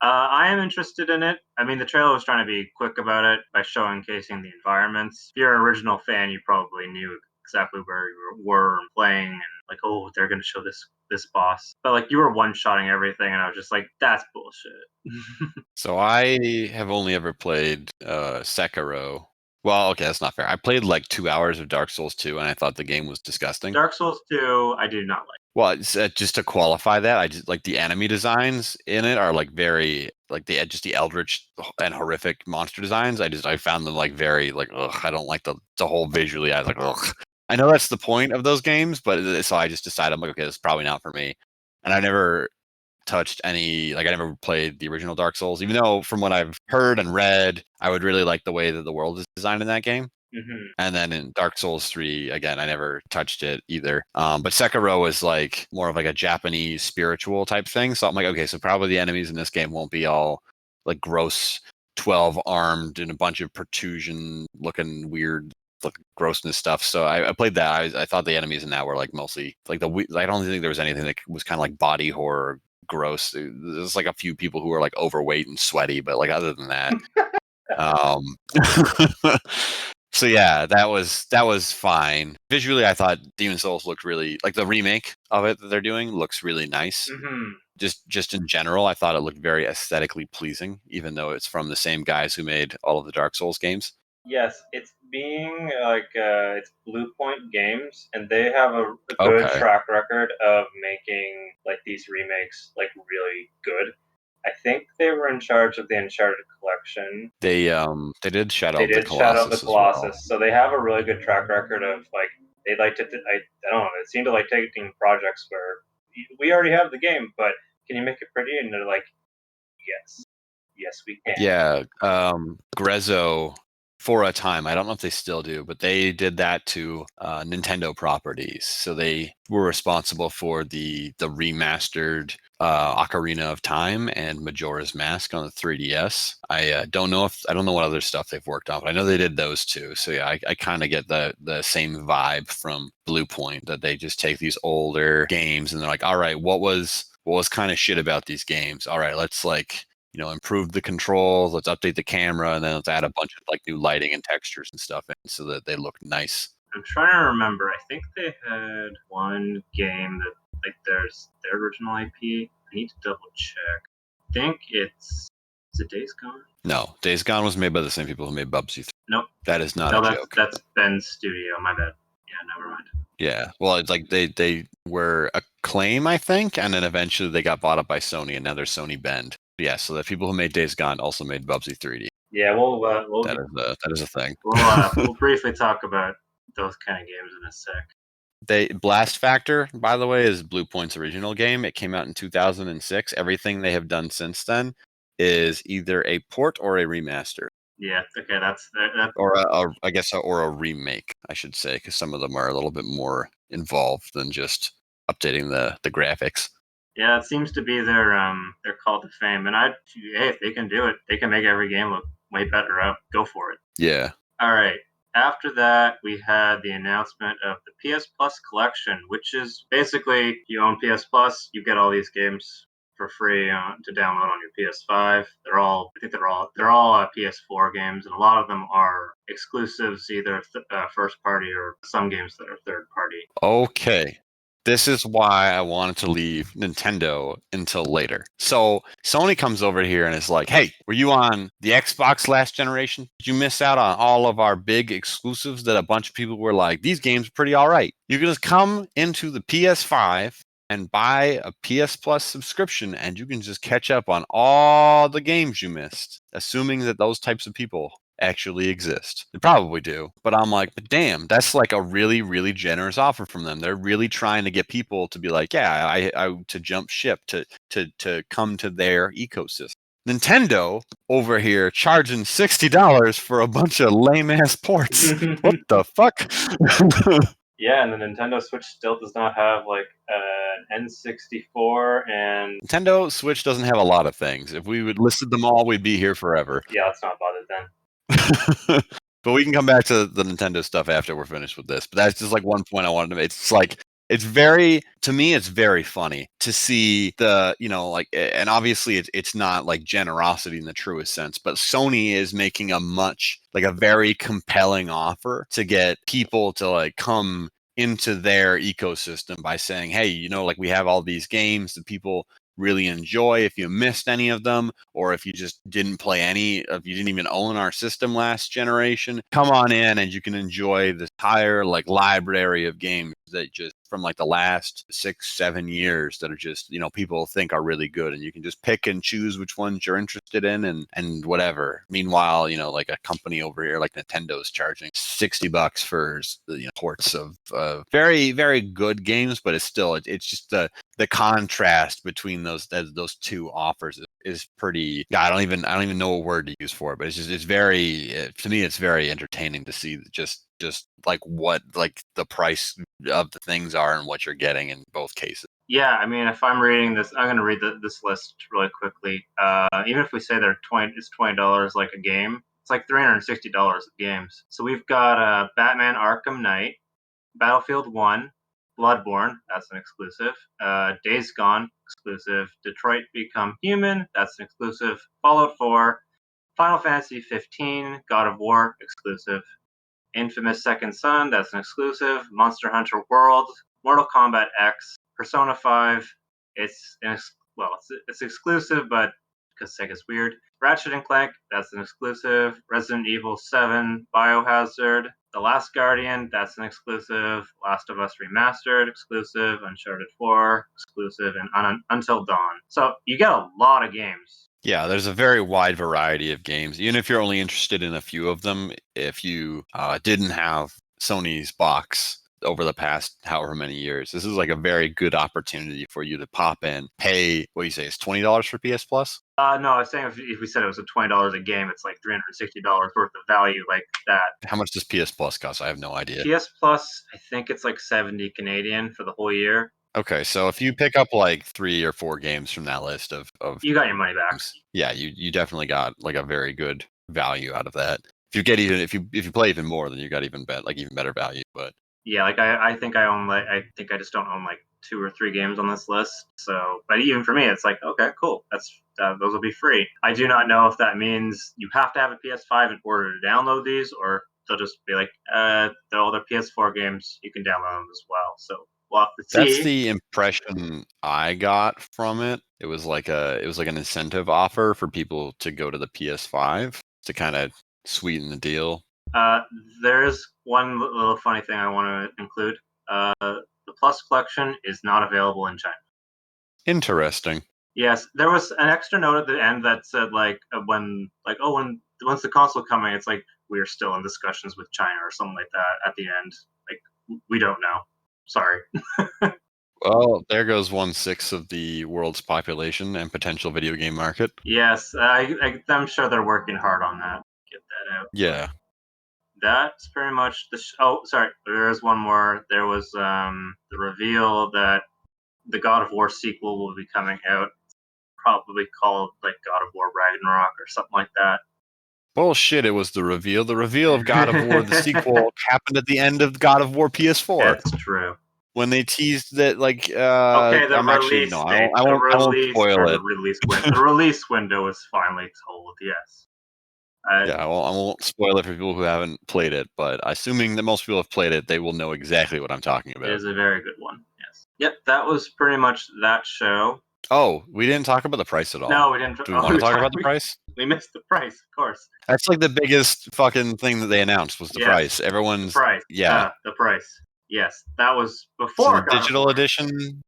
Speaker 1: I am interested in it. I mean, the trailer was trying to be quick about it by showcasing the environments. If you're an original fan, you probably knew exactly where you were and playing, and like, oh, they're going to show this boss. But like, you were one-shotting everything, and I was just like, that's bullshit.
Speaker 2: So I have only ever played Sekiro. Well, okay, that's not fair. I played like 2 hours of Dark Souls 2 and I thought the game was disgusting.
Speaker 1: Dark Souls 2, I do not like.
Speaker 2: Well, it's, just to qualify that, I just like the enemy designs in it are like very like the eldritch and horrific monster designs. I found them like very like ugh, I don't like the whole visually. I was like ugh. I know that's the point of those games, but so I just decided I'm like okay, this is probably not for me. And I never touched any like I never played the original Dark Souls, even though from what I've heard and read, I would really like the way that the world is designed in that game.
Speaker 1: Mm-hmm.
Speaker 2: And then in Dark Souls 3, again, I never touched it either. But Sekiro is like more of like a Japanese spiritual type thing. So I'm like, okay, so probably the enemies in this game won't be all like gross 12 armed and a bunch of protrusion looking weird like grossness stuff. So I played that. I thought the enemies in that were like mostly like I don't think there was anything that was kind of like body horror gross. There's like a few people who were like overweight and sweaty, but like other than that, so yeah, that was fine. Visually, I thought Demon Souls looked really like the remake of it that they're doing looks really nice.
Speaker 1: Mm-hmm.
Speaker 2: Just in general, I thought it looked very aesthetically pleasing, even though it's from the same guys who made all of the Dark Souls games.
Speaker 1: Yes, it's being like it's Blue Point Games, and they have a good
Speaker 2: Okay.
Speaker 1: track record of making like these remakes like really good. I think they were in charge of the Uncharted collection.
Speaker 2: They did Shadow
Speaker 1: They
Speaker 2: of the
Speaker 1: did Shadow of the
Speaker 2: Colossus as well.
Speaker 1: Colossus, so they have a really good track record of like they like to. I don't know. They seem to like taking projects where we already have the game, but can you make it pretty? And they're like, yes, we can.
Speaker 2: Yeah, Grezzo for a time. I don't know if they still do, but they did that to Nintendo properties. So they were responsible for the remastered Ocarina of Time and Majora's Mask on the 3DS. I don't know what other stuff they've worked on, but I know they did those two. So yeah, I kind of get the same vibe from Blue Point that they just take these older games and they're like, all right, what was kind of shit about these games? All right, let's like improve the controls, let's update the camera, and then let's add a bunch of like new lighting and textures and stuff in so that they look nice.
Speaker 1: I'm trying to remember. I think they had one game that like there's their original IP. I need to double check. I think is it Days Gone?
Speaker 2: No, Days Gone was made by the same people who made Bubsy 3.
Speaker 1: Nope.
Speaker 2: That is not
Speaker 1: No,
Speaker 2: a joke.
Speaker 1: that's Ben's studio. My bad. Yeah, never mind.
Speaker 2: Yeah. Well, it's like they were Acclaim, I think, and then eventually they got bought up by Sony, and now they're Sony Bend. Yeah. So the people who made Days Gone also made Bubsy 3D.
Speaker 1: Yeah,
Speaker 2: That is a thing.
Speaker 1: we'll briefly talk about those kind of games in a sec.
Speaker 2: Blast Factor, by the way, is Blue Point's original game. It came out in 2006. Everything they have done since is either a port or a remaster.
Speaker 1: Yeah, okay, that's
Speaker 2: or a remake, I should say, because some of them are a little bit more involved than just updating the graphics.
Speaker 1: Yeah, it seems to be their call to fame. And hey, if they can do it, they can make every game look way better. Up, go for it.
Speaker 2: Yeah.
Speaker 1: All right. After that, we had the announcement of the PS Plus collection, which is basically you own PS Plus, you get all these games for free to download on your PS5. They're all PS4 games, and a lot of them are exclusives, either first party or some games that are third party.
Speaker 2: Okay. This is why I wanted to leave Nintendo until later. So Sony comes over here and is like, hey, were you on the Xbox last generation? Did you miss out on all of our big exclusives that a bunch of people were like, these games are pretty all right? You can just come into the PS5 and buy a PS Plus subscription, and you can just catch up on all the games you missed, assuming that those types of people actually exist. They probably do, but I'm like, but damn, that's like a really, really generous offer from them. They're really trying to get people to be like, yeah, I to jump ship to come to their ecosystem. Nintendo over here charging $60 for a bunch of lame ass ports. What the fuck?
Speaker 1: Yeah, and the Nintendo Switch still does not have like an N64 and
Speaker 2: Nintendo Switch doesn't have a lot of things. If we would listed them all, we'd be here forever.
Speaker 1: Yeah, let's not bother then.
Speaker 2: But we can come back to the Nintendo stuff after we're finished with this. But that's just like one point I wanted to make. It's like to me it's very funny to see the, like, and obviously it's not like generosity in the truest sense, but Sony is making a very compelling offer to get people to like come into their ecosystem by saying, hey, like we have all these games that people really enjoy. If you missed any of them, or if you just didn't play if you didn't even own our system last generation, come on in and you can enjoy the entire like library of games that just from like the last 6-7 years that are just people think are really good, and you can just pick and choose which ones you're interested in and whatever. Meanwhile, like a company over here like Nintendo's charging $60 for ports of very, very good games, but it's just the contrast between those two offers is pretty. I don't even know a word to use for it, but it's very, to me, it's very entertaining to see just like what like the price of the things are and what you're getting in both cases.
Speaker 1: Yeah, I mean, if I'm reading this, I'm going to read this list really quickly. Even if we say it's $20 like a game, it's like $360 of games. So we've got Batman Arkham Knight, Battlefield 1, Bloodborne, that's an exclusive. Days Gone, exclusive. Detroit Become Human, that's an exclusive. Fallout 4, Final Fantasy 15, God of War, exclusive. Infamous Second Son, that's an exclusive. Monster Hunter World, Mortal Kombat X, Persona 5, it's exclusive, but because Sega's weird. Ratchet and Clank, that's an exclusive. Resident Evil 7, Biohazard, The Last Guardian, that's an exclusive. Last of Us Remastered, exclusive. Uncharted 4, exclusive. And Until Dawn. So you get a lot of games.
Speaker 2: Yeah, there's a very wide variety of games. Even if you're only interested in a few of them, if you didn't have Sony's box over the past however many years, this is like a very good opportunity for you to pop in, pay, what do you say, it's $20 for PS Plus?
Speaker 1: No, I was saying if we said it was $20 a game, it's like $360 worth of value like that.
Speaker 2: How much does PS Plus cost? I have no idea.
Speaker 1: PS Plus, I think it's like 70 Canadian for the whole year.
Speaker 2: Okay, so if you pick up like 3 or 4 games from that list of
Speaker 1: you got your money back.
Speaker 2: Yeah, you definitely got like a very good value out of that. If you play even more, then you got even better value. But
Speaker 1: yeah, like I think I just don't own like 2 or 3 games on this list. So, but even for me, it's like, okay, cool. That's those will be free. I do not know if that means you have to have a PS5 in order to download these, or they'll just be like, they're all their PS4 games. You can download them as well. So we'll have to see.
Speaker 2: That's the impression I got from it. It was like an incentive offer for people to go to the PS5 to kind of sweeten the deal.
Speaker 1: There's one little funny thing I want to include. The Plus collection is not available in China.
Speaker 2: Interesting.
Speaker 1: Yes, there was an extra note at the end that said once the console coming, it's like we're still in discussions with China or something like that at the end. Like we don't know. Sorry.
Speaker 2: Well, there goes 1/6 of the world's population and potential video game market.
Speaker 1: Yes, I'm sure they're working hard on that. Get that out.
Speaker 2: Yeah.
Speaker 1: That's pretty much the. Oh, sorry. There's one more. There was the reveal that the God of War sequel will be coming out, probably called like God of War Ragnarok or something like that.
Speaker 2: Bullshit, it was the reveal. The reveal of God of War, the sequel, happened at the end of God of War PS4.
Speaker 1: It's true.
Speaker 2: When they teased that, like,
Speaker 1: Okay, the
Speaker 2: I'm actually
Speaker 1: release
Speaker 2: no,
Speaker 1: date,
Speaker 2: I won't spoil it.
Speaker 1: the release window is finally told. Yes.
Speaker 2: Yeah, I won't spoil it for people who haven't played it, but assuming that most people have played it, they will know exactly what I'm talking
Speaker 1: It
Speaker 2: about.
Speaker 1: is a very good one. Yes. Yep, that was pretty much that show.
Speaker 2: Oh, we didn't talk about the price at all.
Speaker 1: No, we didn't.
Speaker 2: Do we want to talk about the price?
Speaker 1: We missed the price, of course.
Speaker 2: That's like the biggest fucking thing that they announced was the price.
Speaker 1: The
Speaker 2: Everyone's
Speaker 1: price.
Speaker 2: yeah.
Speaker 1: The price. Yes, that was
Speaker 2: So
Speaker 1: before
Speaker 2: the
Speaker 1: God of
Speaker 2: digital
Speaker 1: War.
Speaker 2: edition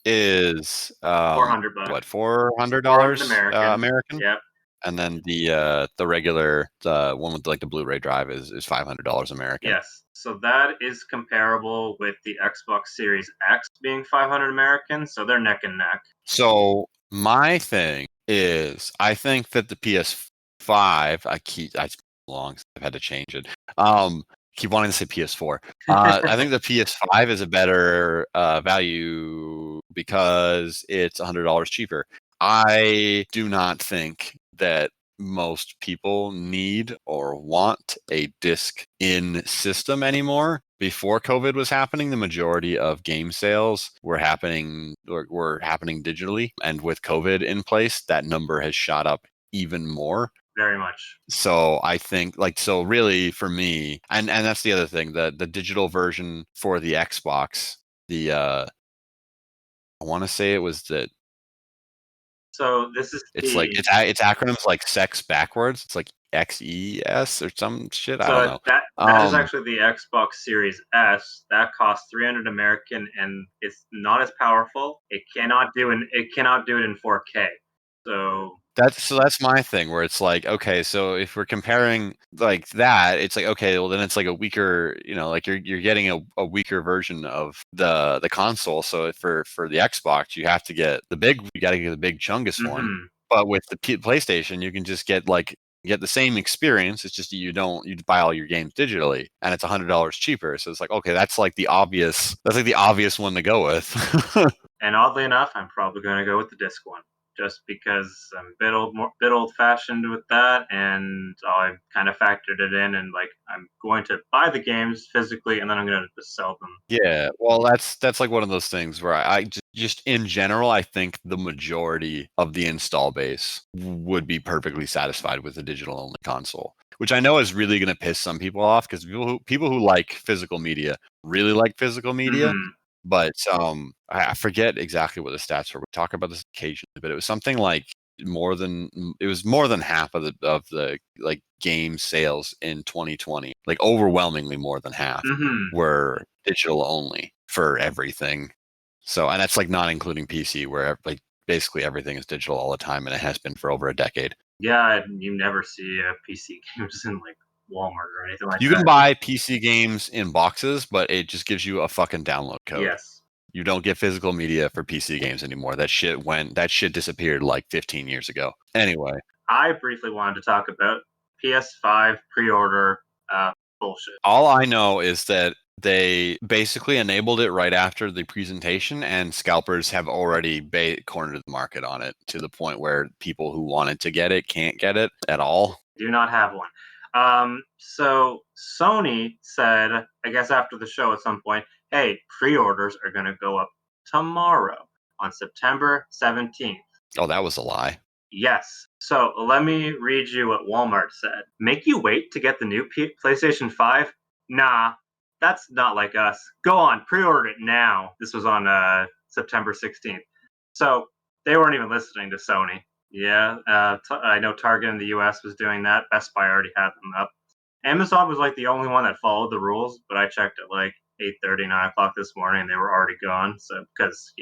Speaker 2: is
Speaker 1: $400.
Speaker 2: what, $400 American?
Speaker 1: Yep.
Speaker 2: And then the regular one with like the Blu-ray drive is $500 American.
Speaker 1: Yes. So that is comparable with the Xbox Series X being 500 American. So they're neck and neck.
Speaker 2: So my thing is, I think that the PS5, I've had to change it. Keep wanting to say PS4. I think the PS5 is a better value because it's $100 cheaper. I do not think that most people need or want a disc in system anymore. Before COVID was happening, the majority of game sales were happening digitally, and with COVID in place, that number has shot up even more.
Speaker 1: Very much.
Speaker 2: So I think so really for me, and that's the other thing, the digital version for the Xbox, I want to say it was that.
Speaker 1: So this is
Speaker 2: It's like it's acronyms like sex backwards. It's like XES or some shit. I don't know.
Speaker 1: That is actually the Xbox Series S. That costs 300 American, and it's not as powerful. It cannot do it in 4K. So
Speaker 2: that's my thing, where it's like, okay, so if we're comparing like that, it's like, okay, well then it's like a weaker, like you're getting a weaker version of the console. So for the Xbox, you got to get the big chungus one. But with the PlayStation, you can just get the same experience. It's just you buy all your games digitally, and it's $100 cheaper. So it's like, okay, that's like the obvious one to go with.
Speaker 1: And oddly enough, I'm probably going to go with the disc one, just because I'm a bit old fashioned with that, and I kind of factored it in, and like I'm going to buy the games physically, and then I'm going to just sell them.
Speaker 2: Yeah, well, that's like one of those things where I just in general, I think the majority of the install base would be perfectly satisfied with a digital only console, which I know is really going to piss some people off, because people who like physical media really like physical media. But I forget exactly what the stats were. We talk about this occasionally, but it was something like more than half of the like game sales in 2020, like overwhelmingly more than half were digital only for everything. So, and that's like not including PC, where like basically everything is digital all the time, and it has been for over a decade.
Speaker 1: Yeah, you never see PC games in like Walmart or anything like that.
Speaker 2: You can buy PC games in boxes, but it just gives you a fucking download code.
Speaker 1: Yes.
Speaker 2: You don't get physical media for PC games anymore. That shit disappeared like 15 years ago. Anyway.
Speaker 1: I briefly wanted to talk about PS5 pre-order bullshit.
Speaker 2: All I know is that they basically enabled it right after the presentation, and scalpers have already cornered the market on it to the point where people who wanted to get it can't get it at all.
Speaker 1: Do not have one. So Sony said, I guess after the show at some point, hey, pre-orders are going to go up tomorrow on September 17th.
Speaker 2: Oh, that was a lie.
Speaker 1: Yes. So let me read you what Walmart said. Make you wait to get the new PlayStation 5? Nah, that's not like us. Go on, pre-order it now. This was on September 16th. So they weren't even listening to Sony. Yeah, I know Target in the US was doing that. Best Buy already had them up. Amazon was like the only one that followed the rules, but I checked at like 8:30, 9 o'clock this morning, and they were already gone. So because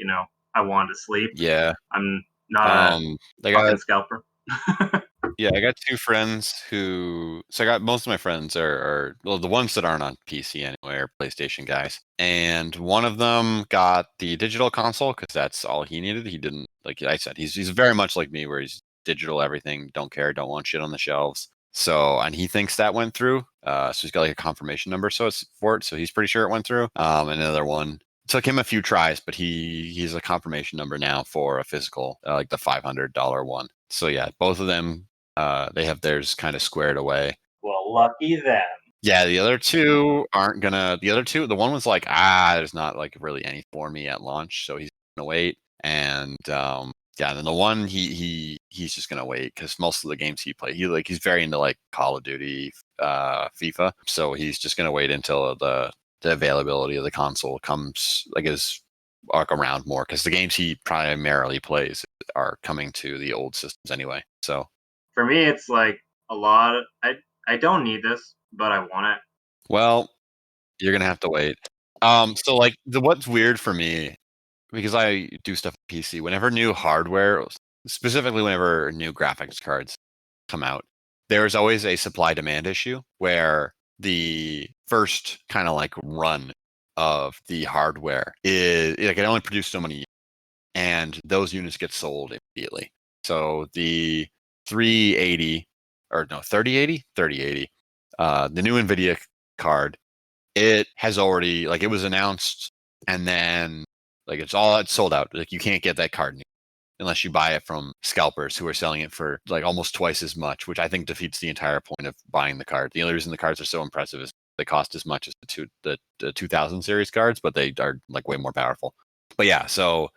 Speaker 1: I wanted to sleep.
Speaker 2: Yeah.
Speaker 1: I'm not a
Speaker 2: They
Speaker 1: fucking
Speaker 2: got
Speaker 1: scalper.
Speaker 2: Yeah, I got two friends so I got most of my friends are well, the ones that aren't on PC anyway are PlayStation guys. And one of them got the digital console because that's all he needed. He didn't, like I said, he's very much like me where he's digital everything, don't care, don't want shit on the shelves. So, and he thinks that went through. So he's got like a confirmation number for it. So he's pretty sure it went through. Another one took him a few tries, but he's a confirmation number now for a physical, like the $500 one. So yeah, both of them, they have theirs kind of squared away.
Speaker 1: Well, lucky them.
Speaker 2: Yeah, the other two aren't gonna. The other two, the one was like, there's not like really any for me at launch, so he's gonna wait. And yeah, and then the one he's just gonna wait because most of the games he plays, he's very into like Call of Duty, FIFA, so he's just gonna wait until the availability of the console comes, is around more because the games he primarily plays are coming to the old systems anyway. So
Speaker 1: for me, it's like a lot. I don't need this, but I want it.
Speaker 2: Well, you're gonna have to wait. So like what's weird for me, because I do stuff on PC, whenever new hardware, specifically whenever new graphics cards come out, there's always a supply demand issue where the first kind of like run of the hardware is like it only produce so many, and those units get sold immediately. So the 380 or no 3080, the new NVIDIA card, it has already, like, it was announced, and then like it's sold out. Like you can't get that card unless you buy it from scalpers who are selling it for like almost twice as much, which I think defeats the entire point of buying the card. The only reason the cards are so impressive is they cost as much as the 2000 series cards, but they are like way more powerful. But yeah, so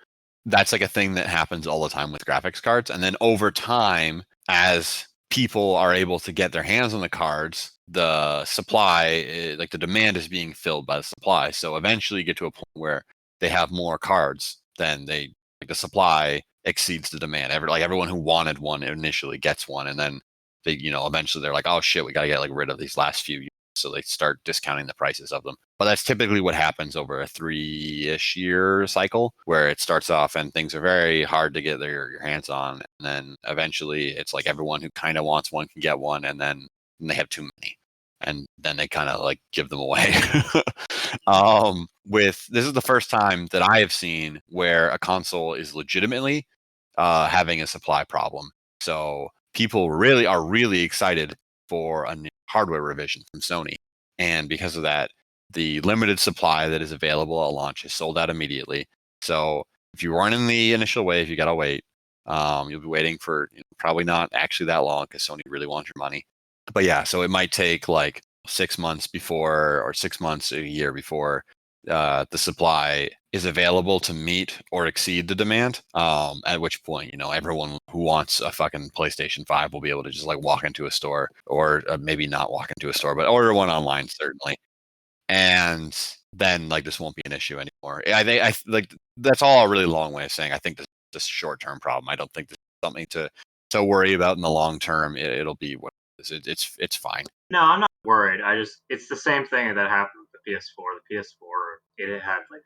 Speaker 2: that's like a thing that happens all the time with graphics cards. And then over time, as people are able to get their hands on the cards, the supply, like the demand is being filled by the supply. So eventually you get to a point where they have more cards than the supply exceeds the demand. Everyone who wanted one initially gets one. And then they, eventually they're like, oh shit, we got to get like rid of these last few. So they start discounting the prices of them. But that's typically what happens over a 3-ish year cycle, where it starts off and things are very hard to get your hands on. And then eventually it's like everyone who kind of wants one can get one, and then they have too many. And then they kind of like give them away. This is the first time that I have seen where a console is legitimately having a supply problem. So people are really excited for a new hardware revision from Sony. And because of that, the limited supply that is available at launch is sold out immediately. So if you weren't in the initial wave, you got to wait. You'll be waiting for probably not actually that long because Sony really wants your money. But yeah, so it might take like 6 months before, or 6 months, a year before the supply is available to meet or exceed the demand. At which point, everyone who wants a fucking PlayStation 5 will be able to just like walk into a store, or maybe not walk into a store, but order one online, certainly. And then like this won't be an issue anymore. I like that's all a really long way of saying I think this is a short-term problem. I don't think this is something to worry about in the long term. It'll be what it is. It's fine.
Speaker 1: No, I'm not worried. It's the same thing that happened with the PS4. The PS4,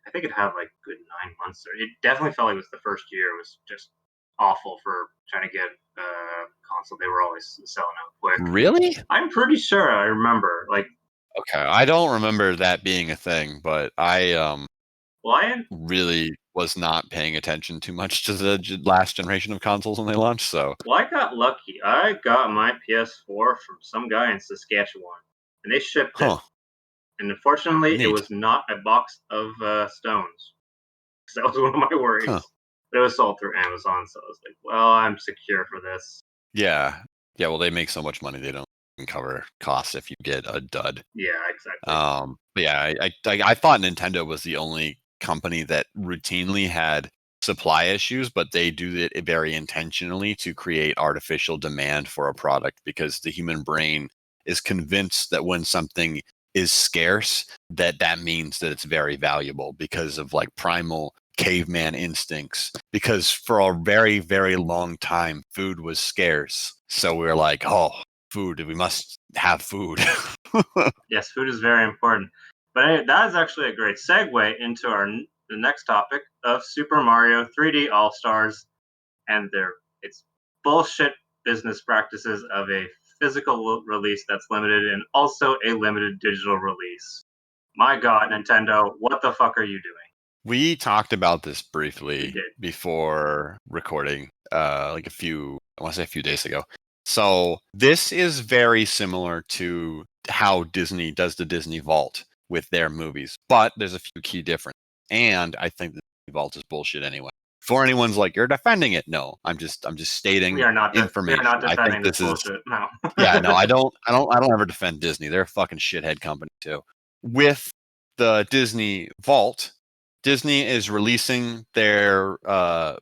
Speaker 1: I think it had like good 9 months. It definitely felt like it was the first year. It was just awful for trying to get a console. They were always selling out quick.
Speaker 2: Really?
Speaker 1: I'm pretty sure I remember. Like,
Speaker 2: okay, I don't remember that being a thing, but I really was not paying attention too much to the last generation of consoles when they launched. So
Speaker 1: well, I got lucky. I got my PS4 from some guy in Saskatchewan, and they shipped it. And unfortunately, it was not a box of stones. Because that was one of my worries. But it was sold through Amazon, so I was like, well, I'm secure for this.
Speaker 2: Yeah. Well, they make so much money they don't cover costs if you get a dud.
Speaker 1: Yeah, exactly.
Speaker 2: But yeah, I thought Nintendo was the only company that routinely had supply issues, but they do it very intentionally to create artificial demand for a product, because the human brain is convinced that when something is scarce, that means that it's very valuable because of like primal caveman instincts. Because for a very, very long time, food was scarce. So we were like, oh, food. We must have food.
Speaker 1: Yes, food is very important. But anyway, that is actually a great segue into the next topic of Super Mario 3D All Stars and its bullshit business practices of a physical release that's limited and also a limited digital release. My God, Nintendo, what the fuck are you doing?
Speaker 2: We talked about this
Speaker 1: We
Speaker 2: briefly
Speaker 1: did.
Speaker 2: before recording, like I want to say a few days ago. So this is very similar to how Disney does the Disney Vault with their movies, but there's a few key differences. And I think the Disney Vault is bullshit anyway. For anyone's like, you're defending it. No, I'm just stating
Speaker 1: We are not
Speaker 2: information. I think
Speaker 1: defending this
Speaker 2: this is
Speaker 1: bullshit. No.
Speaker 2: yeah, no, I don't ever defend Disney. They're a fucking shithead company too. With the Disney Vault, Disney is releasing their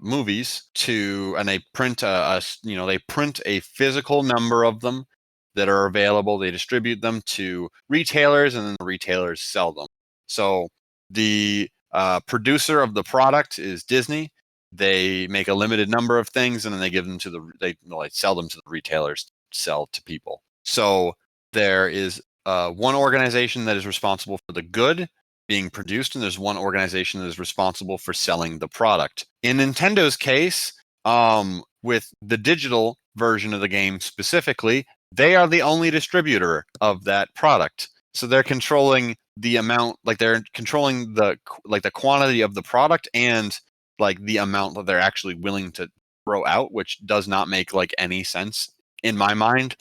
Speaker 2: movies and they print they print a physical number of them that are available. They distribute them to retailers, and then the retailers sell them. So the producer of the product is Disney. They make a limited number of things, and then they give them to they sell them to the retailers to sell to people. So there is one organization that is responsible for the good being produced, and there's one organization that is responsible for selling the product. In Nintendo's case, with the digital version of the game specifically, they are the only distributor of that product. So they're controlling the amount, they're controlling the quantity of the product and the amount that they're actually willing to throw out, which does not make any sense in my mind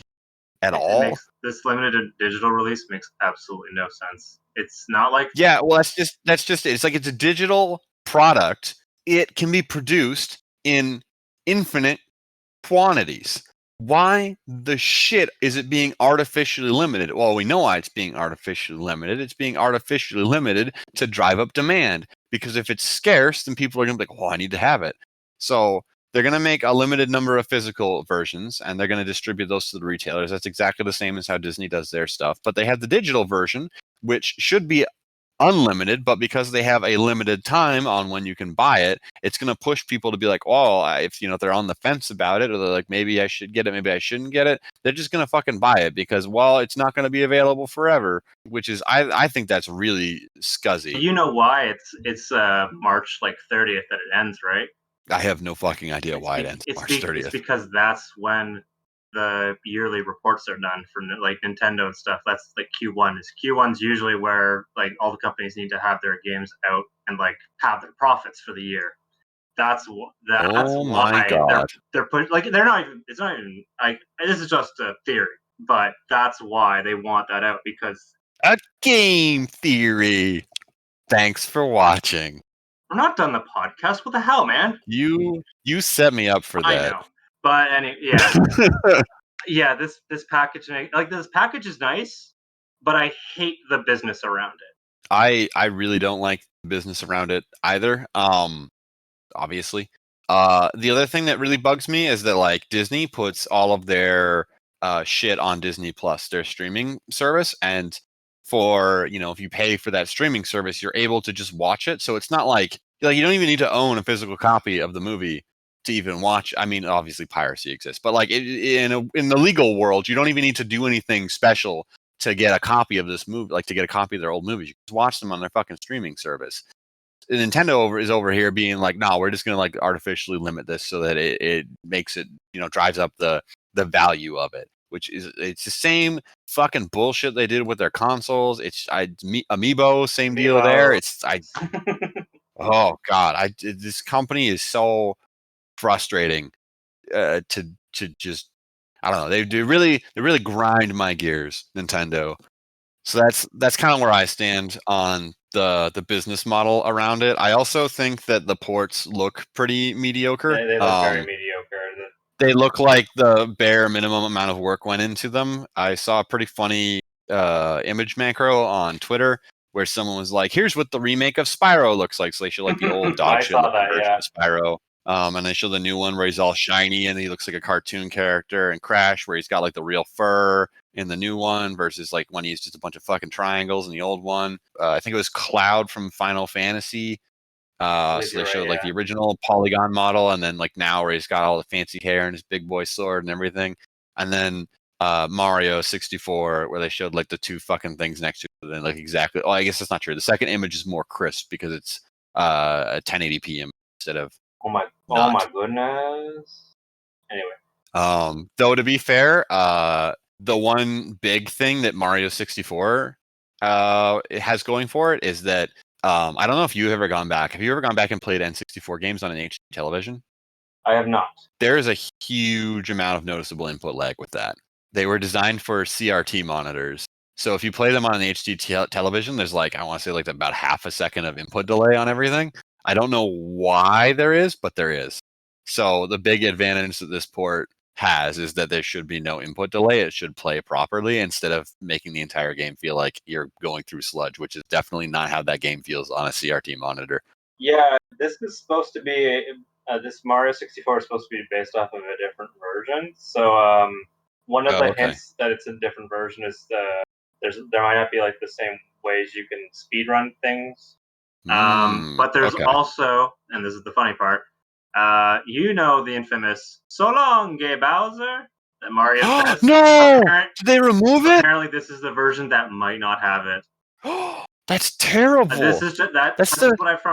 Speaker 2: at all.
Speaker 1: This limited digital release makes absolutely no sense. It's not like
Speaker 2: well, that's just it. It's like it's a digital product. It can be produced in infinite quantities. Why the shit is it being artificially limited? Well, we know why it's being artificially limited. It's being artificially limited to drive up demand, because if it's scarce, then people are going to be like, "Oh, I need to have it." So they're going to make a limited number of physical versions, and they're going to distribute those to the retailers. That's exactly the same as how Disney does their stuff. But they have the digital version, which should be unlimited, but because they have a limited time on when you can buy it, it's going to push people to be like, "Oh, if they're on the fence about it, or they're like, maybe I should get it, maybe I shouldn't get it." They're just going to fucking buy it because, well, it's not going to be available forever. Which is, I think that's really scuzzy.
Speaker 1: You know why it's March 30th that it ends, right?
Speaker 2: I have no fucking idea why it ends March 30th.
Speaker 1: It's because that's when the yearly reports are done for Nintendo and stuff. That's Q1. Q1's usually where all the companies need to have their games out and have their profits for the year. That's
Speaker 2: oh
Speaker 1: why
Speaker 2: my God.
Speaker 1: they're putting they're not even. It's not even this is just a theory, but that's why they want that out, because
Speaker 2: a game theory. Thanks for watching.
Speaker 1: We're not done the podcast. What the hell, man?
Speaker 2: You set me up for that.
Speaker 1: I know, but anyway, yeah, yeah. This package, this package is nice, but I hate the business around it.
Speaker 2: I really don't like the business around it either. Obviously, the other thing that really bugs me is that Disney puts all of their shit on Disney Plus, their streaming service, and for if you pay for that streaming service, you're able to just watch it. So it's not like you don't even need to own a physical copy of the movie to even watch. I mean, obviously piracy exists, but in the legal world, you don't even need to do anything special to get a copy of this movie, to get a copy of their old movies. You can just watch them on their fucking streaming service. Nintendo is over here being like, no, we're just gonna artificially limit this so that it makes it, drives up the value of it, which it's the same fucking bullshit they did with their consoles. Amiibo, same deal there. Oh God, this company is so frustrating to just, I don't know. They really grind my gears, Nintendo. So that's kind of where I stand on the business model around it. I also think that the ports look pretty mediocre.
Speaker 1: They look very mediocre.
Speaker 2: They look like the bare minimum amount of work went into them. I saw a pretty funny image macro on Twitter where someone was like, "Here's what the remake of Spyro looks like." So they show the old dog shit version of Spyro. And they show the new one where he's all shiny and he looks like a cartoon character, and Crash where he's got the real fur in the new one versus when he's just a bunch of fucking triangles in the old one. I think it was Cloud from Final Fantasy. So they showed the original polygon model, and then now where he's got all the fancy hair and his big boy sword and everything. And then Mario 64, where they showed like the two fucking things next to it, and like exactly. Oh, I guess that's not true. The second image is more crisp because it's a 1080p image instead of
Speaker 1: Oh my
Speaker 2: not.
Speaker 1: goodness. Anyway.
Speaker 2: Though to be fair, the one big thing that Mario 64 it has going for it is that I don't know if you've ever gone back. Have you ever gone back and played N64 games on an HD television?
Speaker 1: I have not.
Speaker 2: There is a huge amount of noticeable input lag with that. They were designed for CRT monitors. So if you play them on an HD television, there's like, I want to say like about half a second of input delay on everything. I don't know why there is, but there is. So the big advantage that this port has is that there should be no input delay. It should play properly instead of making the entire game feel like you're going through sludge, which is definitely not how that game feels on a CRT monitor.
Speaker 1: Yeah, this is supposed to be this Mario 64 is supposed to be based off of a different version. So one of the hints that it's a different version is there might not be like the same ways you can speedrun things. But there's also, and this is the funny part, the infamous "So long, gay Bowser" that Mario says.
Speaker 2: No! Did they remove it?
Speaker 1: Apparently, this is the version that might not have it.
Speaker 2: That's terrible.
Speaker 1: This is just, that's what I've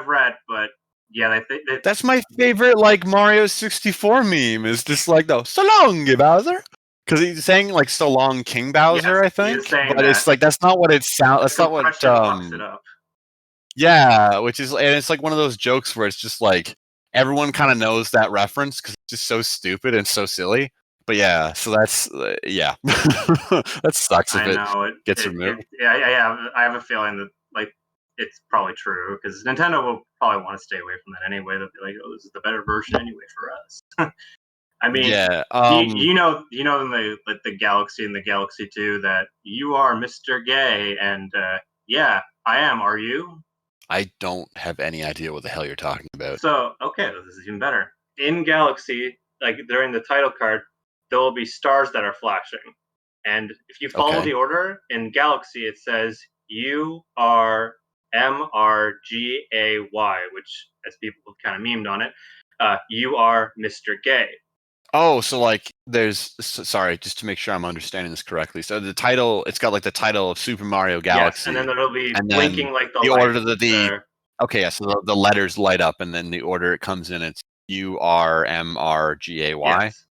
Speaker 1: read, but yeah,
Speaker 2: that's my favorite like Mario 64 meme. Is just like the "So long, gay Bowser." Because he's saying like "So long, King Bowser,"
Speaker 1: yes,
Speaker 2: I think.
Speaker 1: But
Speaker 2: that. It's like that's not what it sounds. That's not what.
Speaker 1: Fucks it up.
Speaker 2: Yeah, which is, and it's like one of those jokes where it's just like everyone kind of knows that reference because it's just so stupid and so silly. But yeah, so that's yeah, that sucks if it gets removed.
Speaker 1: I have a feeling that like it's probably true because Nintendo will probably want to stay away from that anyway. They'll be like, "Oh, this is the better version anyway for us." I mean,
Speaker 2: yeah,
Speaker 1: you know in the Galaxy and the Galaxy 2 that you are Mr. Gay, and yeah, I am. Are you?
Speaker 2: I don't have any idea what the hell you're talking about.
Speaker 1: So okay, this is even better. In Galaxy, like during the title card, there will be stars that are flashing. And if you follow the order, in Galaxy it says URMRGAY, which, as people have kind of memed on it, you are Mr. Gay.
Speaker 2: Oh, so like there's, sorry, just to make sure I'm understanding this correctly. So the title, it's got like the title of Super Mario Galaxy.
Speaker 1: Yes, and then there'll be blinking like the
Speaker 2: order that okay, yeah, so the letters light up and then the order it comes in, it's URMRGAY. Yes.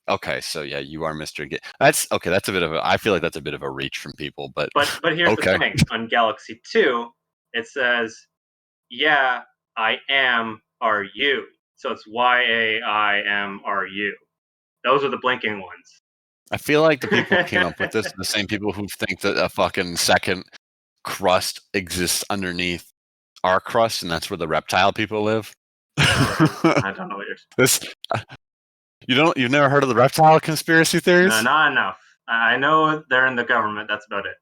Speaker 2: Okay, so yeah, you are Mr. Gay. That's okay. That's a bit of I feel like that's a bit of a reach from people, but
Speaker 1: here's the thing: on Galaxy 2, it says, "Yeah, I am. Are you?" So it's YAIMRU. Those are the blinking ones.
Speaker 2: I feel like the people who came up with this are the same people who think that a fucking second crust exists underneath our crust, and that's where the reptile people live.
Speaker 1: I don't know what
Speaker 2: you've never heard of the reptile conspiracy theories?
Speaker 1: No, not enough. I know they're in the government. That's about it.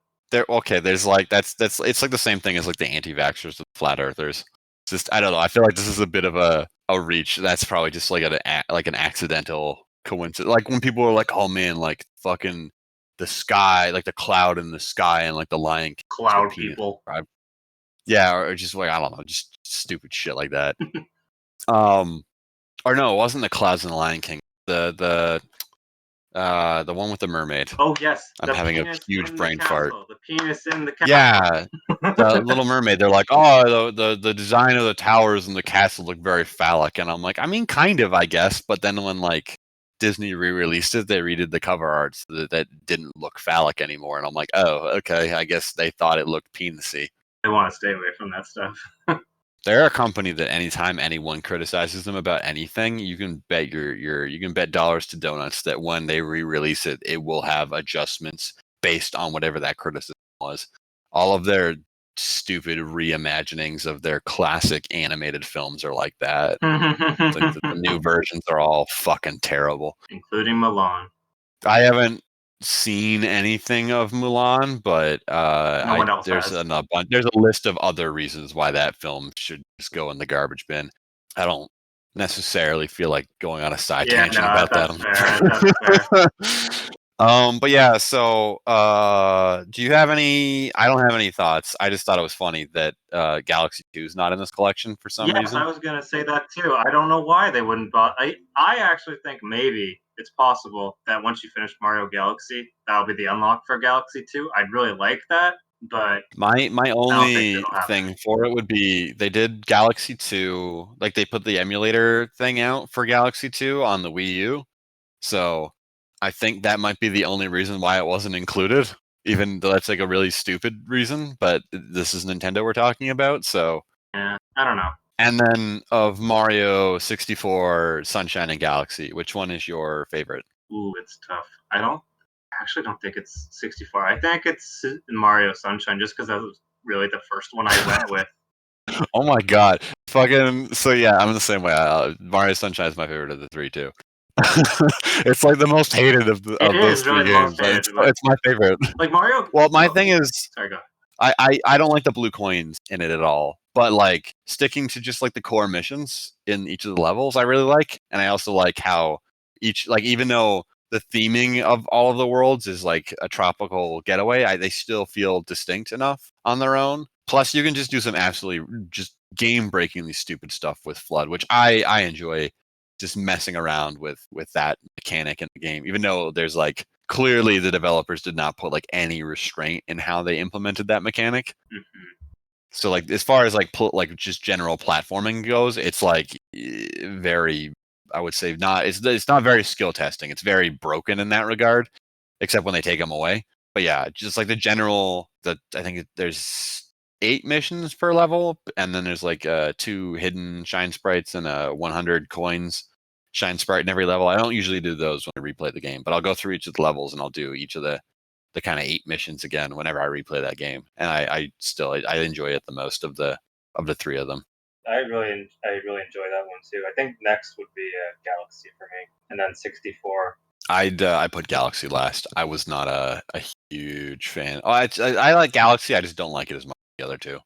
Speaker 2: There's like that's it's like the same thing as like the anti-vaxxers and flat earthers. Just I don't know. I feel like this is a bit of a reach. That's probably just like an accidental coincidence. Like when people are like, "Oh man, like fucking the sky, like the cloud in the sky, and like the Lion King."
Speaker 1: Cloud people.
Speaker 2: Yeah, or just like I don't know, just stupid shit like that. Or no, it wasn't the clouds in the Lion King. The one with the mermaid.
Speaker 1: Oh yes,
Speaker 2: I'm having a huge brain fart.
Speaker 1: The penis in the castle.
Speaker 2: Yeah, the Little Mermaid. They're like, oh, the design of the towers and the castle look very phallic, and I'm like, I mean, kind of, I guess. But then when like Disney re-released it, they redid the cover art so that didn't look phallic anymore, and I'm like, oh, okay, I guess they thought it looked penisy.
Speaker 1: They want to stay away from that stuff.
Speaker 2: They're a company that anytime anyone criticizes them about anything, you can bet you can bet dollars to donuts that when they re-release it, it will have adjustments based on whatever that criticism was. All of their stupid reimaginings of their classic animated films are like that. The new versions are all fucking terrible,
Speaker 1: including Mulan.
Speaker 2: I haven't seen anything of Mulan, but
Speaker 1: no one else
Speaker 2: there's there's a list of other reasons why that film should just go in the garbage bin. I don't necessarily feel like going on a side tangent about that. Fair. But yeah, so do you have any? I don't have any thoughts. I just thought it was funny that Galaxy 2 is not in this collection for some reason.
Speaker 1: Yes, I was gonna say that too. I don't know why they wouldn't. I actually think maybe it's possible that once you finish Mario Galaxy, that'll be the unlock for Galaxy 2. I'd really like that, but
Speaker 2: My
Speaker 1: I don't think
Speaker 2: only
Speaker 1: it'll happen.
Speaker 2: thing for it would be they did Galaxy 2, like they put the emulator thing out for Galaxy 2 on the Wii U. So I think that might be the only reason why it wasn't included, even though that's like a really stupid reason, but this is Nintendo we're talking about, so
Speaker 1: Yeah, I don't know.
Speaker 2: and then of Mario 64, Sunshine and Galaxy, which one is your favorite?
Speaker 1: Ooh, it's tough. Actually don't think it's 64. I think it's Mario Sunshine, just because that was really the first one I went with.
Speaker 2: Oh my god. Fucking so yeah, I'm the same way. Mario Sunshine is my favorite of the three too. It's like the most hated
Speaker 1: It
Speaker 2: of those
Speaker 1: is really
Speaker 2: three
Speaker 1: the
Speaker 2: games.
Speaker 1: most hated, but
Speaker 2: It's my favorite.
Speaker 1: like Mario.
Speaker 2: Well, my
Speaker 1: Oh,
Speaker 2: thing is
Speaker 1: sorry, go.
Speaker 2: I don't like the blue coins in it at all. But like sticking to just like the core missions in each of the levels, I really like, and I also like how each like even though the theming of all of the worlds is like a tropical getaway, they still feel distinct enough on their own. Plus, you can just do some absolutely just game breakingly stupid stuff with Flood, which I enjoy just messing around with that mechanic in the game, even though there's like clearly the developers did not put like any restraint in how they implemented that mechanic.
Speaker 1: Mm-hmm.
Speaker 2: So like as far as like like just general platforming goes, it's like very I would say not it's not very skill testing. It's very broken in that regard, except when they take them away. But yeah, just like the general I think there's 8 missions per level, and then there's like 2 hidden shine sprites and 100 coins shine sprite in every level. I don't usually do those when I replay the game, but I'll go through each of the levels and I'll do each of the kind of 8 missions again whenever I replay that game, and I still I enjoy it the most of the 3 of them.
Speaker 1: I really enjoy that one too. I think next would be Galaxy for me, and then 64.
Speaker 2: I put Galaxy last. I was not a huge fan. Oh, I like Galaxy. I just don't like it as much as the other two.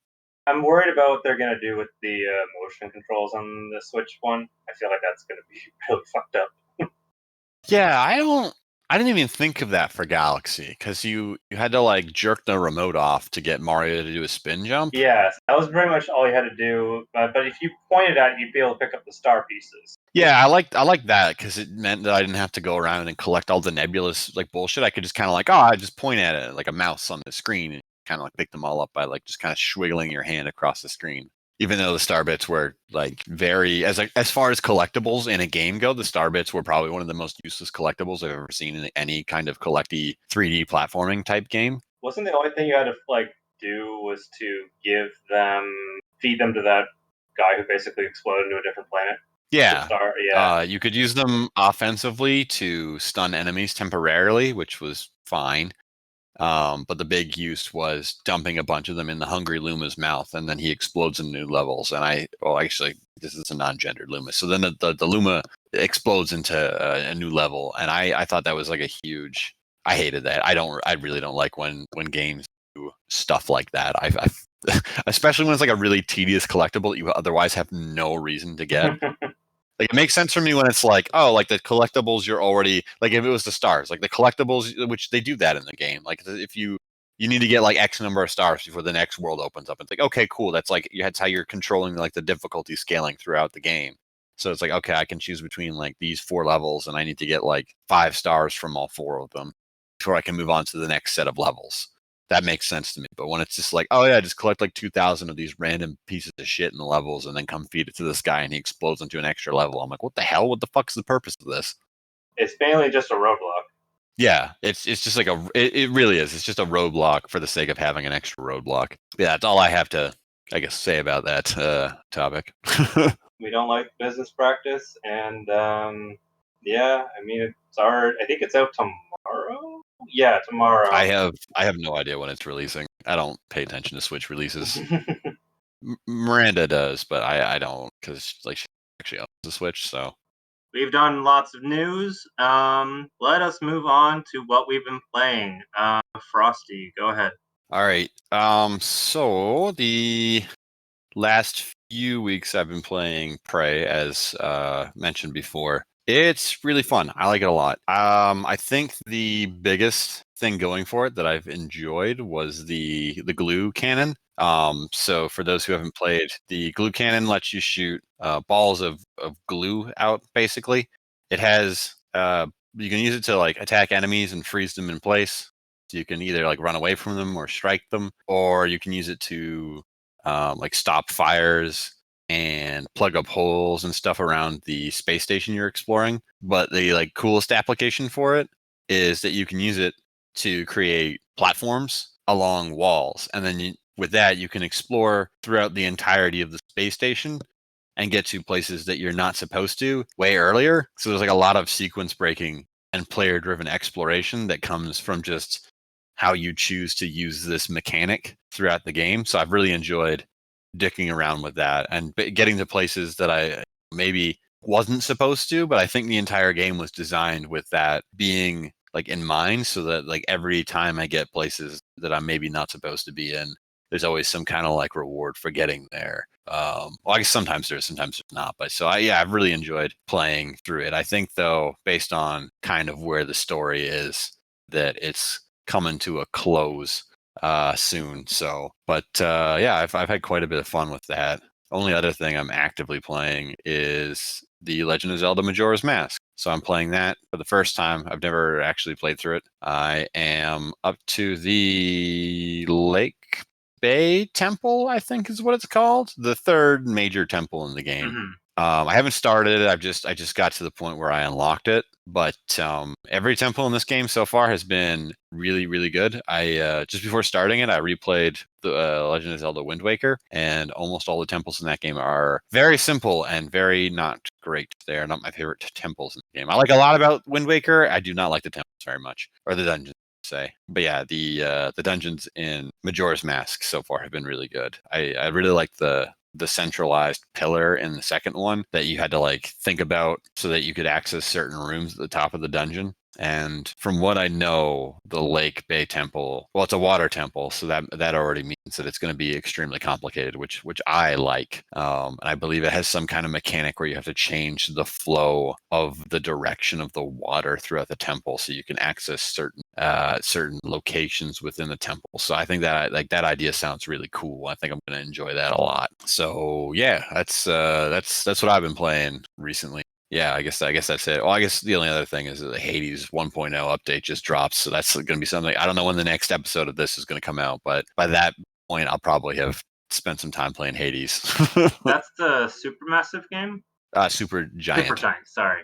Speaker 1: I'm worried about what they're gonna do with the motion controls on the Switch one. I feel like that's gonna be really fucked up.
Speaker 2: Yeah, I didn't even think of that for Galaxy because you had to like jerk the remote off to get Mario to do a spin jump.
Speaker 1: Yes, that was pretty much all you had to do. But if you pointed at it, you'd be able to pick up the star pieces.
Speaker 2: Yeah, I like that because it meant that I didn't have to go around and collect all the nebulous like bullshit. I could just kind of like, I just point at it like a mouse on the screen and kind of like pick them all up by like just kind of swiggling your hand across the screen. Even though the star bits were like very as far as collectibles in a game go, the star bits were probably one of the most useless collectibles I've ever seen in any kind of collecty 3D platforming type game.
Speaker 1: Wasn't the only thing you had to like do was to feed them to that guy who basically exploded into a different planet?
Speaker 2: Yeah.
Speaker 1: Star, yeah.
Speaker 2: You could use them offensively to stun enemies temporarily, which was fine. But the big use was dumping a bunch of them in the Hungry Luma's mouth, and then he explodes in new levels. And actually, this is a non-gendered Luma. So then the Luma explodes into a new level, and I thought that was like a huge. I hated that. I really don't like when games do stuff like that. Especially when it's like a really tedious collectible that you otherwise have no reason to get. Like it makes sense for me when it's like, oh, like the collectibles you're already like if it was the stars, like the collectibles, which they do that in the game. Like if you need to get like X number of stars before the next world opens up. It's like, okay, cool. That's like that's how you're controlling like the difficulty scaling throughout the game. So it's like, okay, I can choose between like these 4 levels, and I need to get like 5 stars from all 4 of them before I can move on to the next set of levels. That makes sense to me. But when it's just like, oh yeah, just collect like 2,000 of these random pieces of shit in the levels and then come feed it to this guy and he explodes into an extra level. I'm like, what the hell? What the fuck's the purpose of this?
Speaker 1: It's mainly just a roadblock.
Speaker 2: Yeah, it's just like it really is. It's just a roadblock for the sake of having an extra roadblock. Yeah, that's all I have to, I guess, say about that topic.
Speaker 1: We don't like business practice, and yeah, I mean it's our. I think it's out tomorrow. Yeah, tomorrow.
Speaker 2: I have no idea when it's releasing. I don't pay attention to Switch releases. Miranda does, but I don't because like she actually owns the Switch. So
Speaker 1: We've done lots of news. Let us move on to what we've been playing. Frosty, go ahead.
Speaker 2: all right. So the last few weeks I've been playing Prey, as mentioned before. It's really fun. I like it a lot. I think the biggest thing going for it that I've enjoyed was the glue cannon. So for those who haven't played, the glue cannon lets you shoot balls of glue out. Basically, it has you can use it to like attack enemies and freeze them in place. So you can either like run away from them or strike them, or you can use it to like stop fires and plug up holes and stuff around the space station you're exploring. But the like coolest application for it is that you can use it to create platforms along walls, and then with that you can explore throughout the entirety of the space station and get to places that you're not supposed to way earlier. So there's like a lot of sequence breaking and player driven exploration that comes from just how you choose to use this mechanic throughout the game. So I've really enjoyed dicking around with that and getting to places that I maybe wasn't supposed to, but I think the entire game was designed with that being like in mind, so that like every time I get places that I'm maybe not supposed to be in, there's always some kind of like reward for getting there. Well, I guess sometimes sometimes there's not. But so I've really enjoyed playing through it. I think though, based on kind of where the story is, that it's coming to a close soon. So, but yeah, I've had quite a bit of fun with that. Only other thing I'm actively playing is the Legend of Zelda Majora's Mask. So I'm playing that for the first time. I've never actually played through it. I am up to the Lake Bay Temple, I think is what it's called, the third major temple in the game.
Speaker 1: Mm-hmm.
Speaker 2: I haven't started it. I just got to the point where I unlocked it. But every temple in this game so far has been really, really good. I just before starting it, I replayed the Legend of Zelda Wind Waker, and almost all the temples in that game are very simple and very not great. They are not my favorite temples in the game. I like a lot about Wind Waker. I do not like the temples very much, or the dungeons. Say, but yeah, the dungeons in Majora's Mask so far have been really good. I really like the centralized pillar in the second one that you had to like think about so that you could access certain rooms at the top of the dungeon. And from what I know, the Lake Bay Temple, well, it's a water temple, so that already means that it's going to be extremely complicated, which I like. And I believe it has some kind of mechanic where you have to change the flow of the direction of the water throughout the temple, so you can access certain locations within the temple. So I think that like that idea sounds really cool. I think I'm going to enjoy that a lot. So yeah, that's what I've been playing recently. Yeah, I guess that's it. Well, I guess the only other thing is that the Hades 1.0 update just dropped, so that's going to be something. I don't know when the next episode of this is going to come out, but by that point, I'll probably have spent some time playing Hades.
Speaker 1: That's the Supermassive game?
Speaker 2: Super Giant.
Speaker 1: Super Giant, sorry.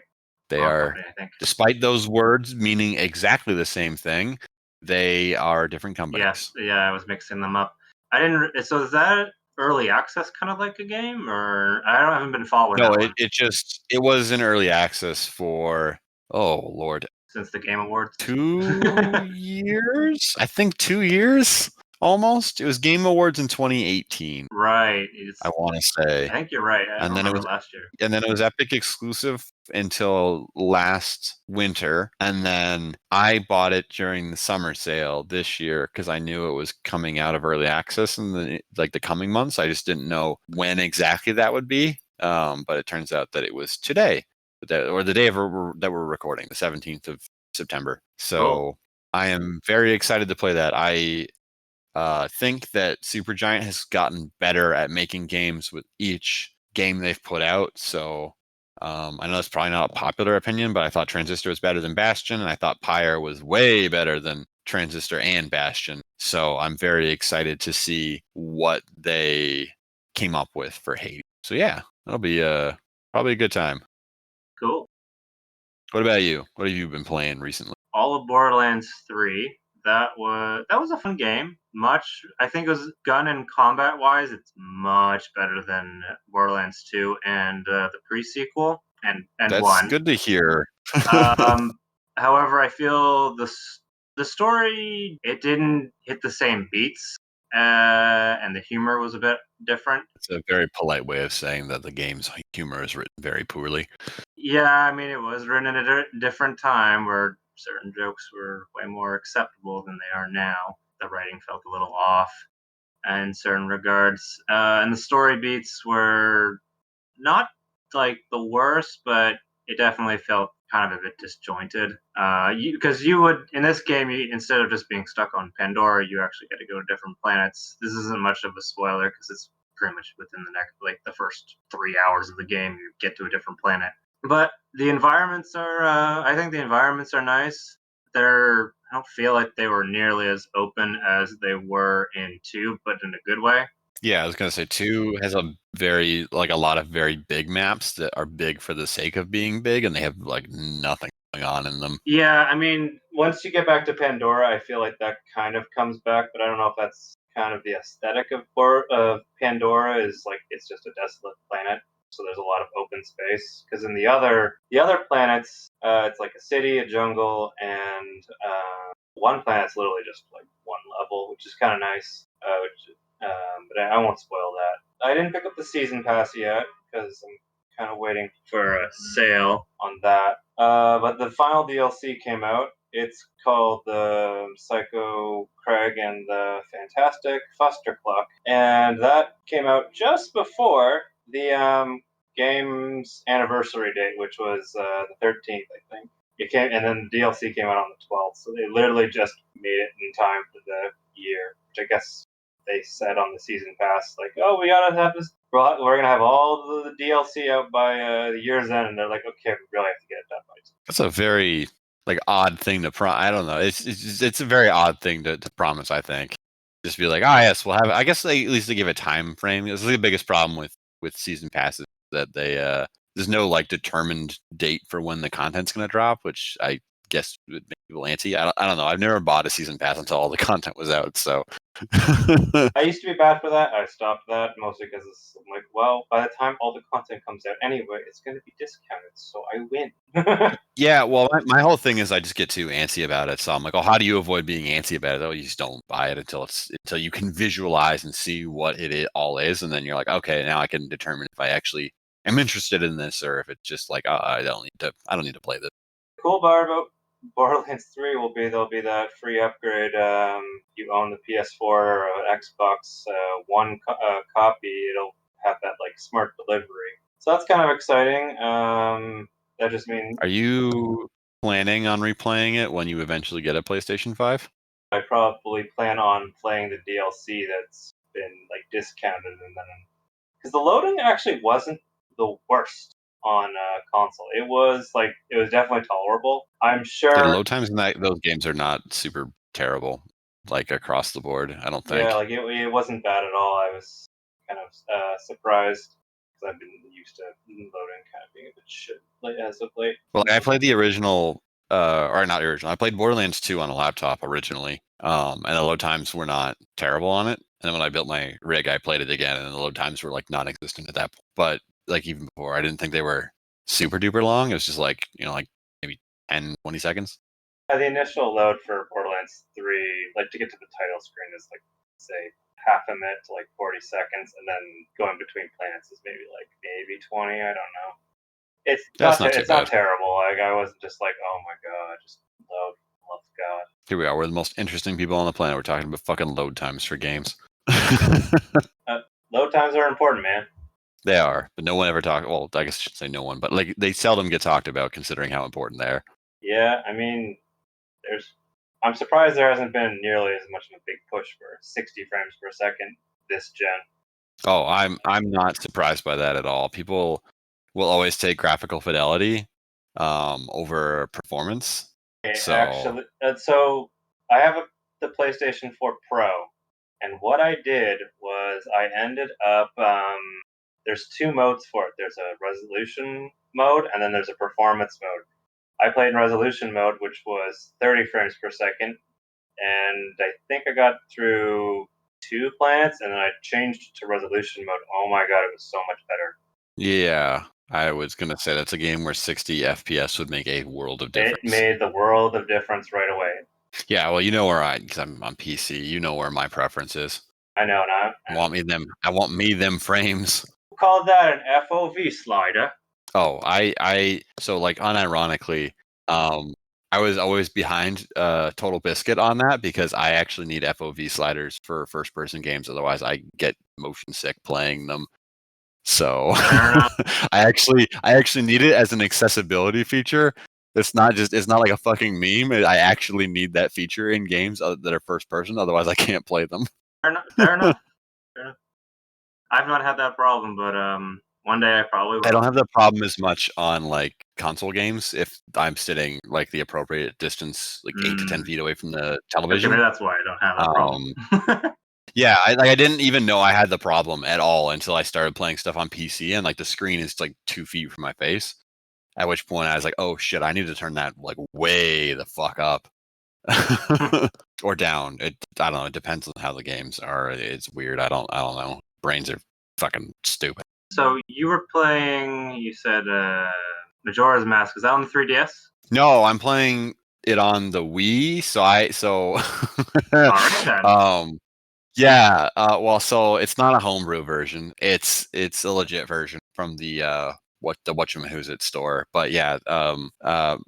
Speaker 2: They
Speaker 1: Wrong
Speaker 2: are,
Speaker 1: company, I think.
Speaker 2: despite those words meaning exactly the same thing, they are different companies.
Speaker 1: Yes, yeah, I was mixing them up. I didn't. So is that early access kind of like a game, or I haven't been following
Speaker 2: No,
Speaker 1: that one
Speaker 2: it was in early access for, oh Lord,
Speaker 1: since the Game Awards.
Speaker 2: 2 years? I think 2 years almost. It was Game Awards in 2018.
Speaker 1: Right.
Speaker 2: I want to say.
Speaker 1: I think you're right. I
Speaker 2: And
Speaker 1: don't
Speaker 2: then it
Speaker 1: remember
Speaker 2: was
Speaker 1: last year.
Speaker 2: Epic exclusive until last winter, and then I bought it during the summer sale this year because I knew it was coming out of early access in the coming months. I just didn't know when exactly that would be. But it turns out that it was today, or the day that we're recording, the 17th of September. So
Speaker 1: Cool.
Speaker 2: I am very excited to play that. I think that Supergiant has gotten better at making games with each game they've put out. So I know that's probably not a popular opinion, but I thought Transistor was better than Bastion, and I thought Pyre was way better than Transistor and Bastion. So I'm very excited to see what they came up with for Hades. So yeah, that'll be probably a good time.
Speaker 1: Cool.
Speaker 2: What about you? What have you been playing recently?
Speaker 1: All of Borderlands 3. That was a fun game. I think it was gun and combat wise, it's much better than Borderlands 2 and the pre-sequel and
Speaker 2: That's
Speaker 1: 1.
Speaker 2: good to hear.
Speaker 1: Um, however, I feel the story, it didn't hit the same beats, and the humor was a bit different.
Speaker 2: It's a very polite way of saying that the game's humor is written very poorly.
Speaker 1: Yeah, I mean, it was written at a different time where certain jokes were way more acceptable than they are now. The writing felt a little off in certain regards, and the story beats were not like the worst, but it definitely felt kind of a bit disjointed. Because you would in this game, instead of just being stuck on Pandora, you actually get to go to different planets. This isn't much of a spoiler because it's pretty much within the next, like the first 3 hours of the game, you get to a different planet. But the environments are, I think the environments are nice. I don't feel like they were nearly as open as they were in 2, but in a good way.
Speaker 2: Yeah, I was gonna say 2 has a lot of very big maps that are big for the sake of being big, and they have like nothing going on in them.
Speaker 1: Yeah, I mean, once you get back to Pandora, I feel like that kind of comes back, but I don't know if that's kind of the aesthetic of Pandora is like it's just a desolate planet, so there's a lot of open space. Because in the other planets, it's like a city, a jungle, and one planet's literally just like one level, which is kind of nice. But I won't spoil that. I didn't pick up the season pass yet because I'm kind of waiting for a sale on that. But the final DLC came out. It's called the Psycho Craig and the Fantastic Fuster Clock, and that came out just before the game's anniversary date, which was the 13th, I think. It came, and then the DLC came out on the 12th, so they literally just made it in time for the year, which I guess they said on the season pass, like, oh, we gotta have this. We're gonna have all the DLC out by the year's end, and they're like, okay, we really have to get it done by.
Speaker 2: That's a very odd thing to I don't know. It's a very odd thing to promise. I think just be like, yes, we'll have it. I guess at least they give a time frame. This is the biggest problem with season passes that they there's no like determined date for when the content's going to drop, which I guess would make people antsy. I don't know. I've never bought a season pass until all the content was out. So
Speaker 1: I used to be bad for that. I stopped that mostly because I'm like, well, by the time all the content comes out anyway, it's going to be discounted, so I win.
Speaker 2: Yeah, well, my whole thing is I just get too antsy about it. So I'm like, oh, how do you avoid being antsy about it? Oh, you just don't buy it until you can visualize and see what it all is, and then you're like, okay, now I can determine if I actually am interested in this or if it's just like, I don't need to play this.
Speaker 1: Cool part about Borderlands 3 there'll be that free upgrade. You own the PS4 or Xbox One copy, it'll have that like smart delivery. So that's kind of exciting. That just means
Speaker 2: Are you planning on replaying it when you eventually get a PlayStation 5?
Speaker 1: I probably plan on playing the DLC that's been like discounted, and then because the loading actually wasn't the worst on console. It was definitely tolerable. I'm
Speaker 2: Yeah,
Speaker 1: sure.
Speaker 2: load times in those games are not super terrible, like across the board. I don't think.
Speaker 1: Yeah, like it wasn't bad at all. I was kind of surprised because I've been used to loading kind of being a bit shit as of late.
Speaker 2: Well, I played the original, or not original. I played Borderlands 2 on a laptop originally, and the load times were not terrible on it. And then when I built my rig, I played it again, and the load times were like non-existent at that point. But like even before, I didn't think they were super duper long. It was just like like maybe 10, 20 seconds.
Speaker 1: The initial load for Borderlands 3, like to get to the title screen, is like say half a minute to like 40 seconds, and then going between planets is maybe 20. I don't know. It's not terrible. Like I wasn't just like, oh my god, just load. Love God.
Speaker 2: Here we are. We're the most interesting people on the planet. We're talking about fucking load times for games.
Speaker 1: Load times are important, man.
Speaker 2: They are, but no one ever talks. Well, I guess I should say no one, but like they seldom get talked about, considering how important they are.
Speaker 1: Yeah, I mean, I'm surprised there hasn't been nearly as much of a big push for 60 frames per second this gen.
Speaker 2: Oh, I'm not surprised by that at all. People will always take graphical fidelity over performance. So
Speaker 1: actually, so I have the PlayStation 4 Pro, and what I did was I ended up. There's two modes for it. There's a resolution mode, and then there's a performance mode. I played in resolution mode, which was 30 frames per second, and I think I got through 2 planets, and then I changed to resolution mode. Oh my god, it was so much better.
Speaker 2: yeah, I was gonna say that's a game where 60 FPS would make a world of difference.
Speaker 1: It made the world of difference right away.
Speaker 2: Yeah, well, because I'm on PC, you know where my preference is.
Speaker 1: I know, not.
Speaker 2: I want me them frames.
Speaker 1: We'll call that an FOV slider.
Speaker 2: Oh, so like unironically, I was always behind Total Biscuit on that because I actually need FOV sliders for first person games. Otherwise, I get motion sick playing them. So I actually need it as an accessibility feature. It's not like a fucking meme. I actually need that feature in games that are first person. Otherwise, I can't play them.
Speaker 1: Fair enough. Fair enough. I've not had that problem, but One day I probably will.
Speaker 2: I don't have the problem as much on like console games if I'm sitting like the appropriate distance, like 8 to 10 feet away from the
Speaker 1: Okay,
Speaker 2: television.
Speaker 1: maybe that's why I don't have that problem.
Speaker 2: Yeah, I didn't even know I had the problem at all until I started playing stuff on PC and like the screen is like 2 feet from my face. At which point I was like, oh shit, I need to turn that like way the fuck up. Or down. I don't know. It depends on how the games are. It's weird. I don't know. Brains are fucking stupid.
Speaker 1: So you were playing, you said Majora's Mask. Is that on the 3DS?
Speaker 2: No, I'm playing it on the Wii.
Speaker 1: All right then.
Speaker 2: Yeah. Well, so it's not a homebrew version. It's a legit version from the whatchamahoosit store. But yeah,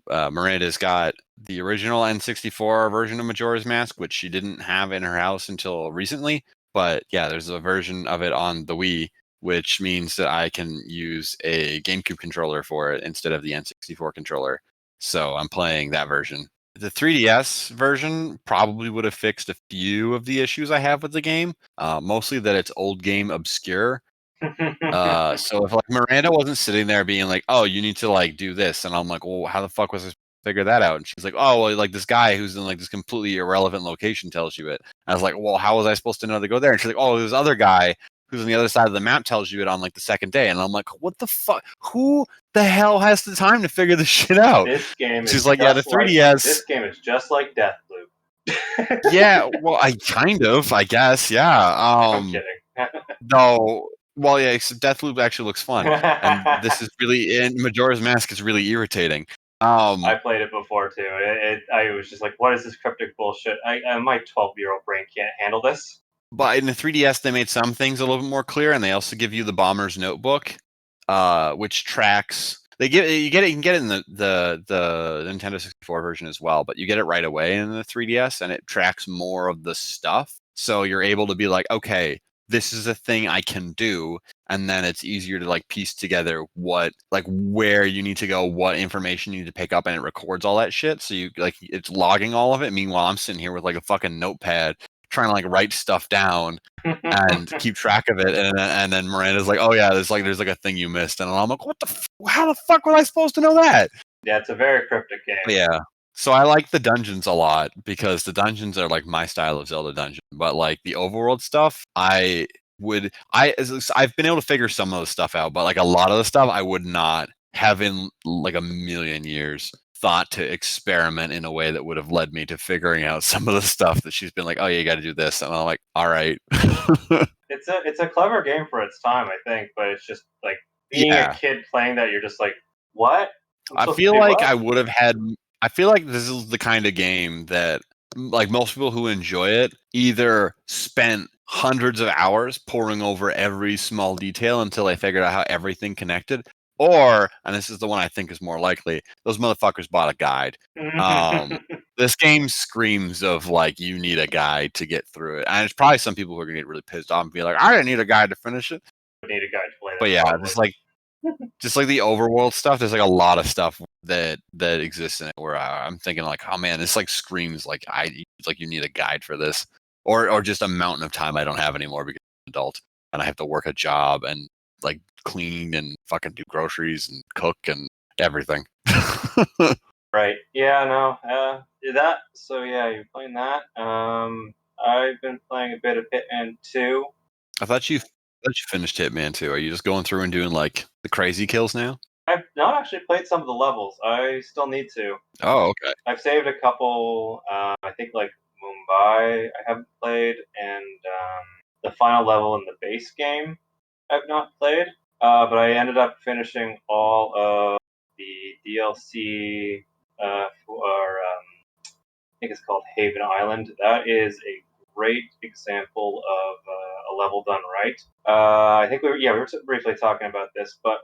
Speaker 2: Miranda's got the original N64 version of Majora's Mask, which she didn't have in her house until recently. But yeah, there's a version of it on the Wii, which means that I can use a GameCube controller for it instead of the N64 controller. So I'm playing that version. The 3DS version probably would have fixed a few of the issues I have with the game, mostly that it's old game obscure. So if like Miranda wasn't sitting there being like, "Oh, you need to like do this," and I'm like, "Well, how the fuck was I supposed to figure that out?" And she's like, "Oh, well, like this guy who's in like this completely irrelevant location tells you it." I was like, "Well, how was I supposed to know to go there?" And she's like, "Oh, this other guy who's on the other side of the map tells you it on like the second day." And I'm like, "What the fuck? Who the hell has the time to figure this shit out?"
Speaker 1: This game
Speaker 2: She's
Speaker 1: is
Speaker 2: like, "Yeah, the
Speaker 1: just like
Speaker 2: 3DS."
Speaker 1: this game is just like Deathloop.
Speaker 2: Yeah, well, I guess, yeah.
Speaker 1: I'm kidding.
Speaker 2: No, well, yeah, except Deathloop actually looks fun, and this is really in Majora's Mask is really irritating.
Speaker 1: I played it before too. I was just like, what is this cryptic bullshit? My 12-year-old brain can't handle this.
Speaker 2: But in the 3DS, they made some things a little bit more clear, and they also give you the Bomber's Notebook, which tracks. You can get it in the Nintendo 64 version as well, but you get it right away in the 3DS, and it tracks more of the stuff. So you're able to be like, okay, this is a thing I can do, and then it's easier to like piece together where you need to go, what information you need to pick up, and it records all that shit. So you like it's logging all of it. Meanwhile, I'm sitting here with like a fucking notepad trying to like write stuff down and keep track of it, and then Miranda's like, "Oh yeah, there's like a thing you missed," and I'm like, "What the? How the fuck was I supposed to know that?"
Speaker 1: Yeah, it's a very cryptic game.
Speaker 2: Yeah. So I like the dungeons a lot because the dungeons are like my style of Zelda dungeon, but like the overworld stuff, I've been able to figure some of the stuff out, but like a lot of the stuff I would not have in like a million years thought to experiment in a way that would have led me to figuring out some of the stuff that she's been like, "Oh yeah, you got to do this," and I'm like, "All right."
Speaker 1: It's a clever game for its time, I think, but it's just like being a
Speaker 2: Yeah.
Speaker 1: kid playing that, you're just like, what?
Speaker 2: I feel like I would have had. I feel like this is the kind of game that, like most people who enjoy it, either spent hundreds of hours poring over every small detail until they figured out how everything connected, or, and this is the one I think is more likely, those motherfuckers bought a guide. This game screams of like you need a guide to get through it, and it's probably some people who are gonna get really pissed off and be like, "I didn't need a guide to finish it."
Speaker 1: Need a guide to play that.
Speaker 2: But yeah,
Speaker 1: probably.
Speaker 2: just like the overworld stuff, there's like a lot of stuff that exists in it where I'm thinking like, oh man, this like screams like like you need a guide for this, or just a mountain of time I don't have anymore because I'm an adult and I have to work a job and like clean and fucking do groceries and cook and everything.
Speaker 1: Right. Yeah. No. That. So yeah, you're playing that. I've been playing a bit of Hitman 2.
Speaker 2: I thought you finished Hitman 2. Are you just going through and doing like the crazy kills now?
Speaker 1: I've not actually played some of the levels. I still need to.
Speaker 2: Oh, okay.
Speaker 1: I've saved a couple. I think like Mumbai I haven't played, and the final level in the base game I've not played. But I ended up finishing all of the DLC for I think it's called Haven Island. That is a great example of a level done right. I think we were briefly talking about this, but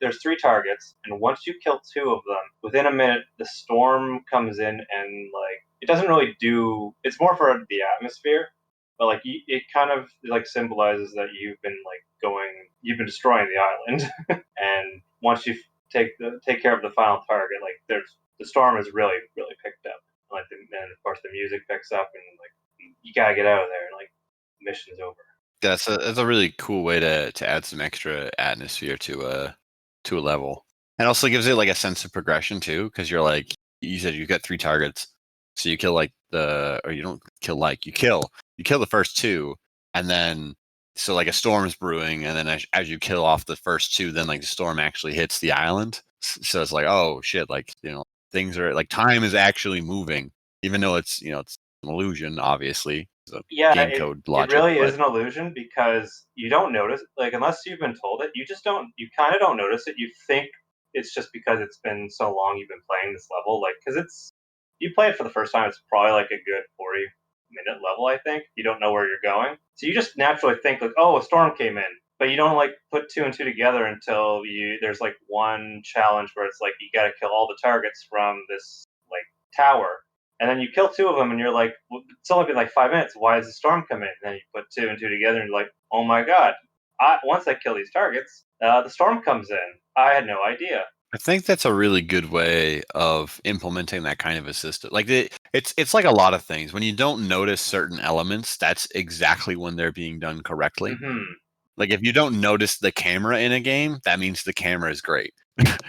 Speaker 1: there's 3 targets, and once you kill 2 of them, within a minute the storm comes in and like it doesn't really do. It's more for the atmosphere, but like it kind of like symbolizes that you've been destroying the island, and once you take care of the final target, like the storm is really really picked up. And of course the music picks up and like you gotta get out of there and like the mission's over.
Speaker 2: That's a really cool way to add some extra atmosphere to a level, and also gives it like a sense of progression too, because you're like you said you've got 3 targets, so you kill like or you don't kill like you kill the first 2, and then so like a storm's brewing, and then as you kill off the first 2, then like the storm actually hits the island. So it's like, oh shit, like things are like time is actually moving, even though it's it's an illusion, obviously. It's a
Speaker 1: Yeah,
Speaker 2: game
Speaker 1: it
Speaker 2: code
Speaker 1: it
Speaker 2: logic,
Speaker 1: really
Speaker 2: but
Speaker 1: is an illusion because you don't notice, like, unless you've been told it, you kind of don't notice it. You think it's just because it's been so long you've been playing this level, like, because you play it for the first time, it's probably like a good 40-minute level, I think. You don't know where you're going. So you just naturally think, like, oh, a storm came in. But you don't, like, put 2 and 2 together until there's, like, one challenge where it's like you gotta kill all the targets from this, like, tower, and then you kill 2 of them, and you're like, well, it's only been like 5 minutes. Why is the storm come in? And then you put 2 and 2 together, and you're like, oh my god! Once I kill these targets, the storm comes in. I had no idea.
Speaker 2: I think that's a really good way of implementing that kind of a system. Like it's like a lot of things. When you don't notice certain elements, that's exactly when they're being done correctly.
Speaker 1: Mm-hmm.
Speaker 2: Like if you don't notice the camera in a game, that means the camera is great.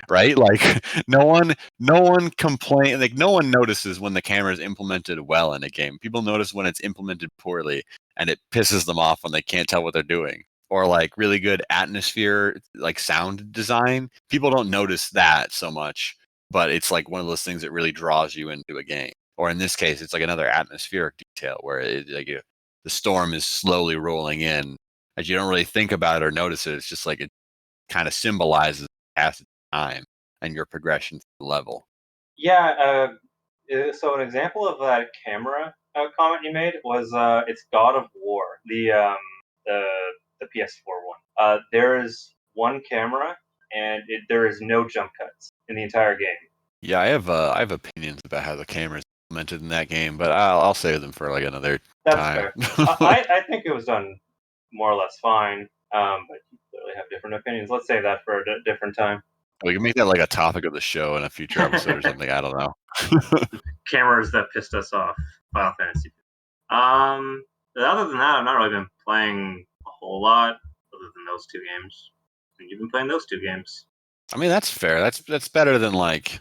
Speaker 2: Right? Like no one complain like no one notices when the camera is implemented well in a game. People notice when it's implemented poorly, and it pisses them off when they can't tell what they're doing. Or like really good atmosphere, like sound design. People don't notice that so much, but it's like one of those things that really draws you into a game. Or in this case, it's like another atmospheric detail where the storm is slowly rolling in, as you don't really think about it or notice it. It's just like it kind of symbolizes passage of time and your progression through the level.
Speaker 1: Yeah. So an example of that camera comment you made was it's God of War, the the PS4 one. There is one camera, and there is no jump cuts in the entire game.
Speaker 2: Yeah, I have opinions about how the camera is implemented in that game, but I'll save them for like another
Speaker 1: That's
Speaker 2: time.
Speaker 1: fair. I think it was done more or less fine, but you clearly have different opinions. Let's save that for a different time.
Speaker 2: We can make that like a topic of the show in a future episode or something. I don't know.
Speaker 1: Cameras that pissed us off. Final Fantasy. Um, Other than that, I've not really been playing a whole lot other than those 2 games. And you've been playing those 2 games.
Speaker 2: I mean, that's fair. That's better than like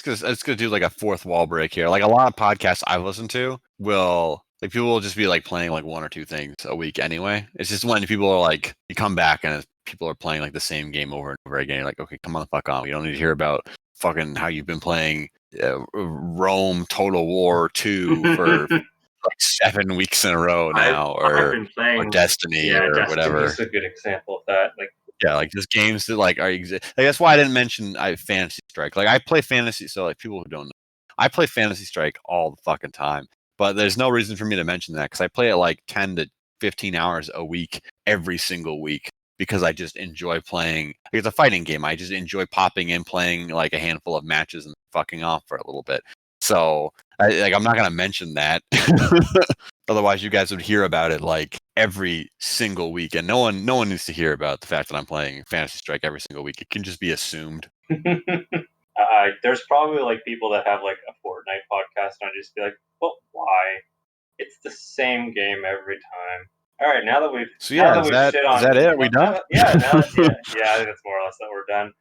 Speaker 2: it's gonna do like a fourth wall break here. Like a lot of podcasts I've listened to will like people will just be like playing like 1 or 2 things a week anyway. It's just when people are like you come back and people are playing like the same game over and over again. You're like, okay, come on the fuck on. We don't need to hear about fucking how you've been playing Rome Total War 2 for like 7 weeks in a row now,
Speaker 1: I've
Speaker 2: or
Speaker 1: been playing.
Speaker 2: Destiny
Speaker 1: Yeah,
Speaker 2: or whatever.
Speaker 1: Destiny's a good example of that. Like,
Speaker 2: Yeah, like just games that like are like, that's why I didn't mention Fantasy Strike. Like I play fantasy, so like people who don't know, I play Fantasy Strike all the fucking time. But there's no reason for me to mention that because I play it like 10 to 15 hours a week every single week because I just enjoy playing. Like, it's a fighting game. I just enjoy popping in, playing like a handful of matches and fucking off for a little bit. So I'm not gonna mention that. Otherwise, you guys would hear about it like every single week, and no one needs to hear about the fact that I'm playing Fantasy Strike every single week. It can just be assumed.
Speaker 1: there's probably like people that have like a Fortnite podcast, and I just be like, well, why? It's the same game every time. All right, now that we've
Speaker 2: So yeah,
Speaker 1: shit
Speaker 2: is
Speaker 1: on,
Speaker 2: that it? Are we done?
Speaker 1: yeah, I think that's more or less that we're done.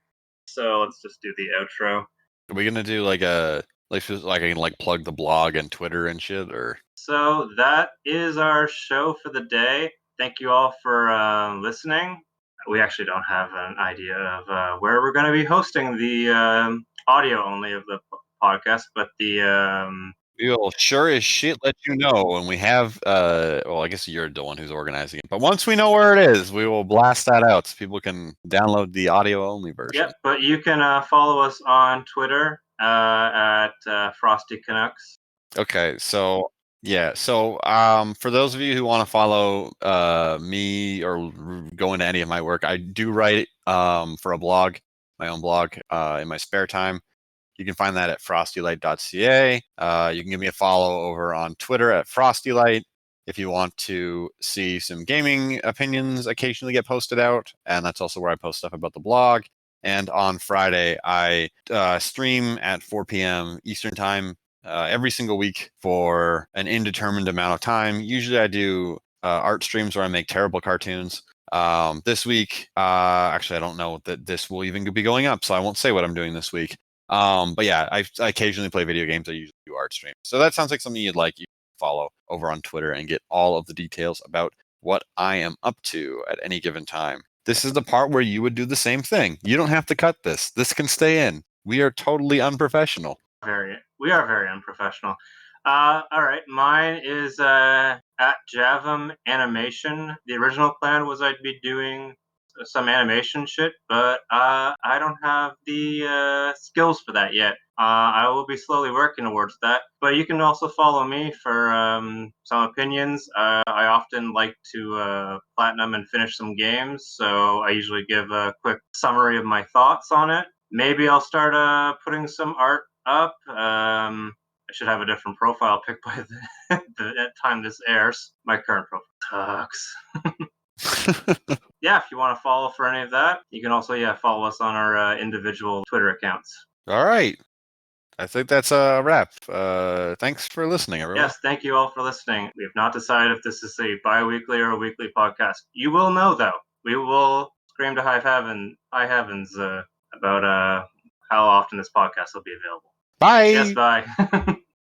Speaker 1: So let's just do the outro.
Speaker 2: Are we gonna do like a like I can like plug the blog and Twitter and shit, or
Speaker 1: So that is our show for the day. Thank you all for listening. We actually don't have an idea of where we're going to be hosting the audio only of the podcast, but
Speaker 2: we will sure as shit let you know when we have well, I guess you're the one who's organizing it, but once we know where it is, we will blast that out so people can download the audio only version.
Speaker 1: Yep, but you can follow us on Twitter at Frosty Canucks.
Speaker 2: Okay, so yeah, so for those of you who want to follow me or go into any of my work, I do write for a blog, my own blog, in my spare time. You can find that at frostylight.ca. You can give me a follow over on Twitter at frostylight if you want to see some gaming opinions occasionally get posted out, and that's also where I post stuff about the blog. And on Friday, I stream at 4 p.m. Eastern Time every single week for an indeterminate amount of time. Usually I do art streams where I make terrible cartoons. This week, actually, I don't know that this will even be going up, so I won't say what I'm doing this week. But yeah, I occasionally play video games. I usually do art streams. So that sounds like something you'd like. You can follow over on Twitter and get all of the details about what I am up to at any given time. This is the part where you would do the same thing. You don't have to cut this. This can stay in. We are totally unprofessional.
Speaker 1: We are very unprofessional. All right, mine is at Javum Animation. The original plan was I'd be doing some animation shit, but I don't have the skills for that yet. I will be slowly working towards that. But you can also follow me for some opinions. I often like to platinum and finish some games, so I usually give a quick summary of my thoughts on it. Maybe I'll start putting some art up. I should have a different profile picked by the time this airs. My current profile sucks. Yeah, if you want to follow for any of that, you can also follow us on our individual Twitter accounts.
Speaker 2: All right. I think that's a wrap. Thanks for listening, everyone.
Speaker 1: Yes, thank you all for listening. We have not decided if this is a bi-weekly or a weekly podcast. You will know, though. We will scream to high heavens about how often this podcast will be available.
Speaker 2: Bye.
Speaker 1: Yes, bye.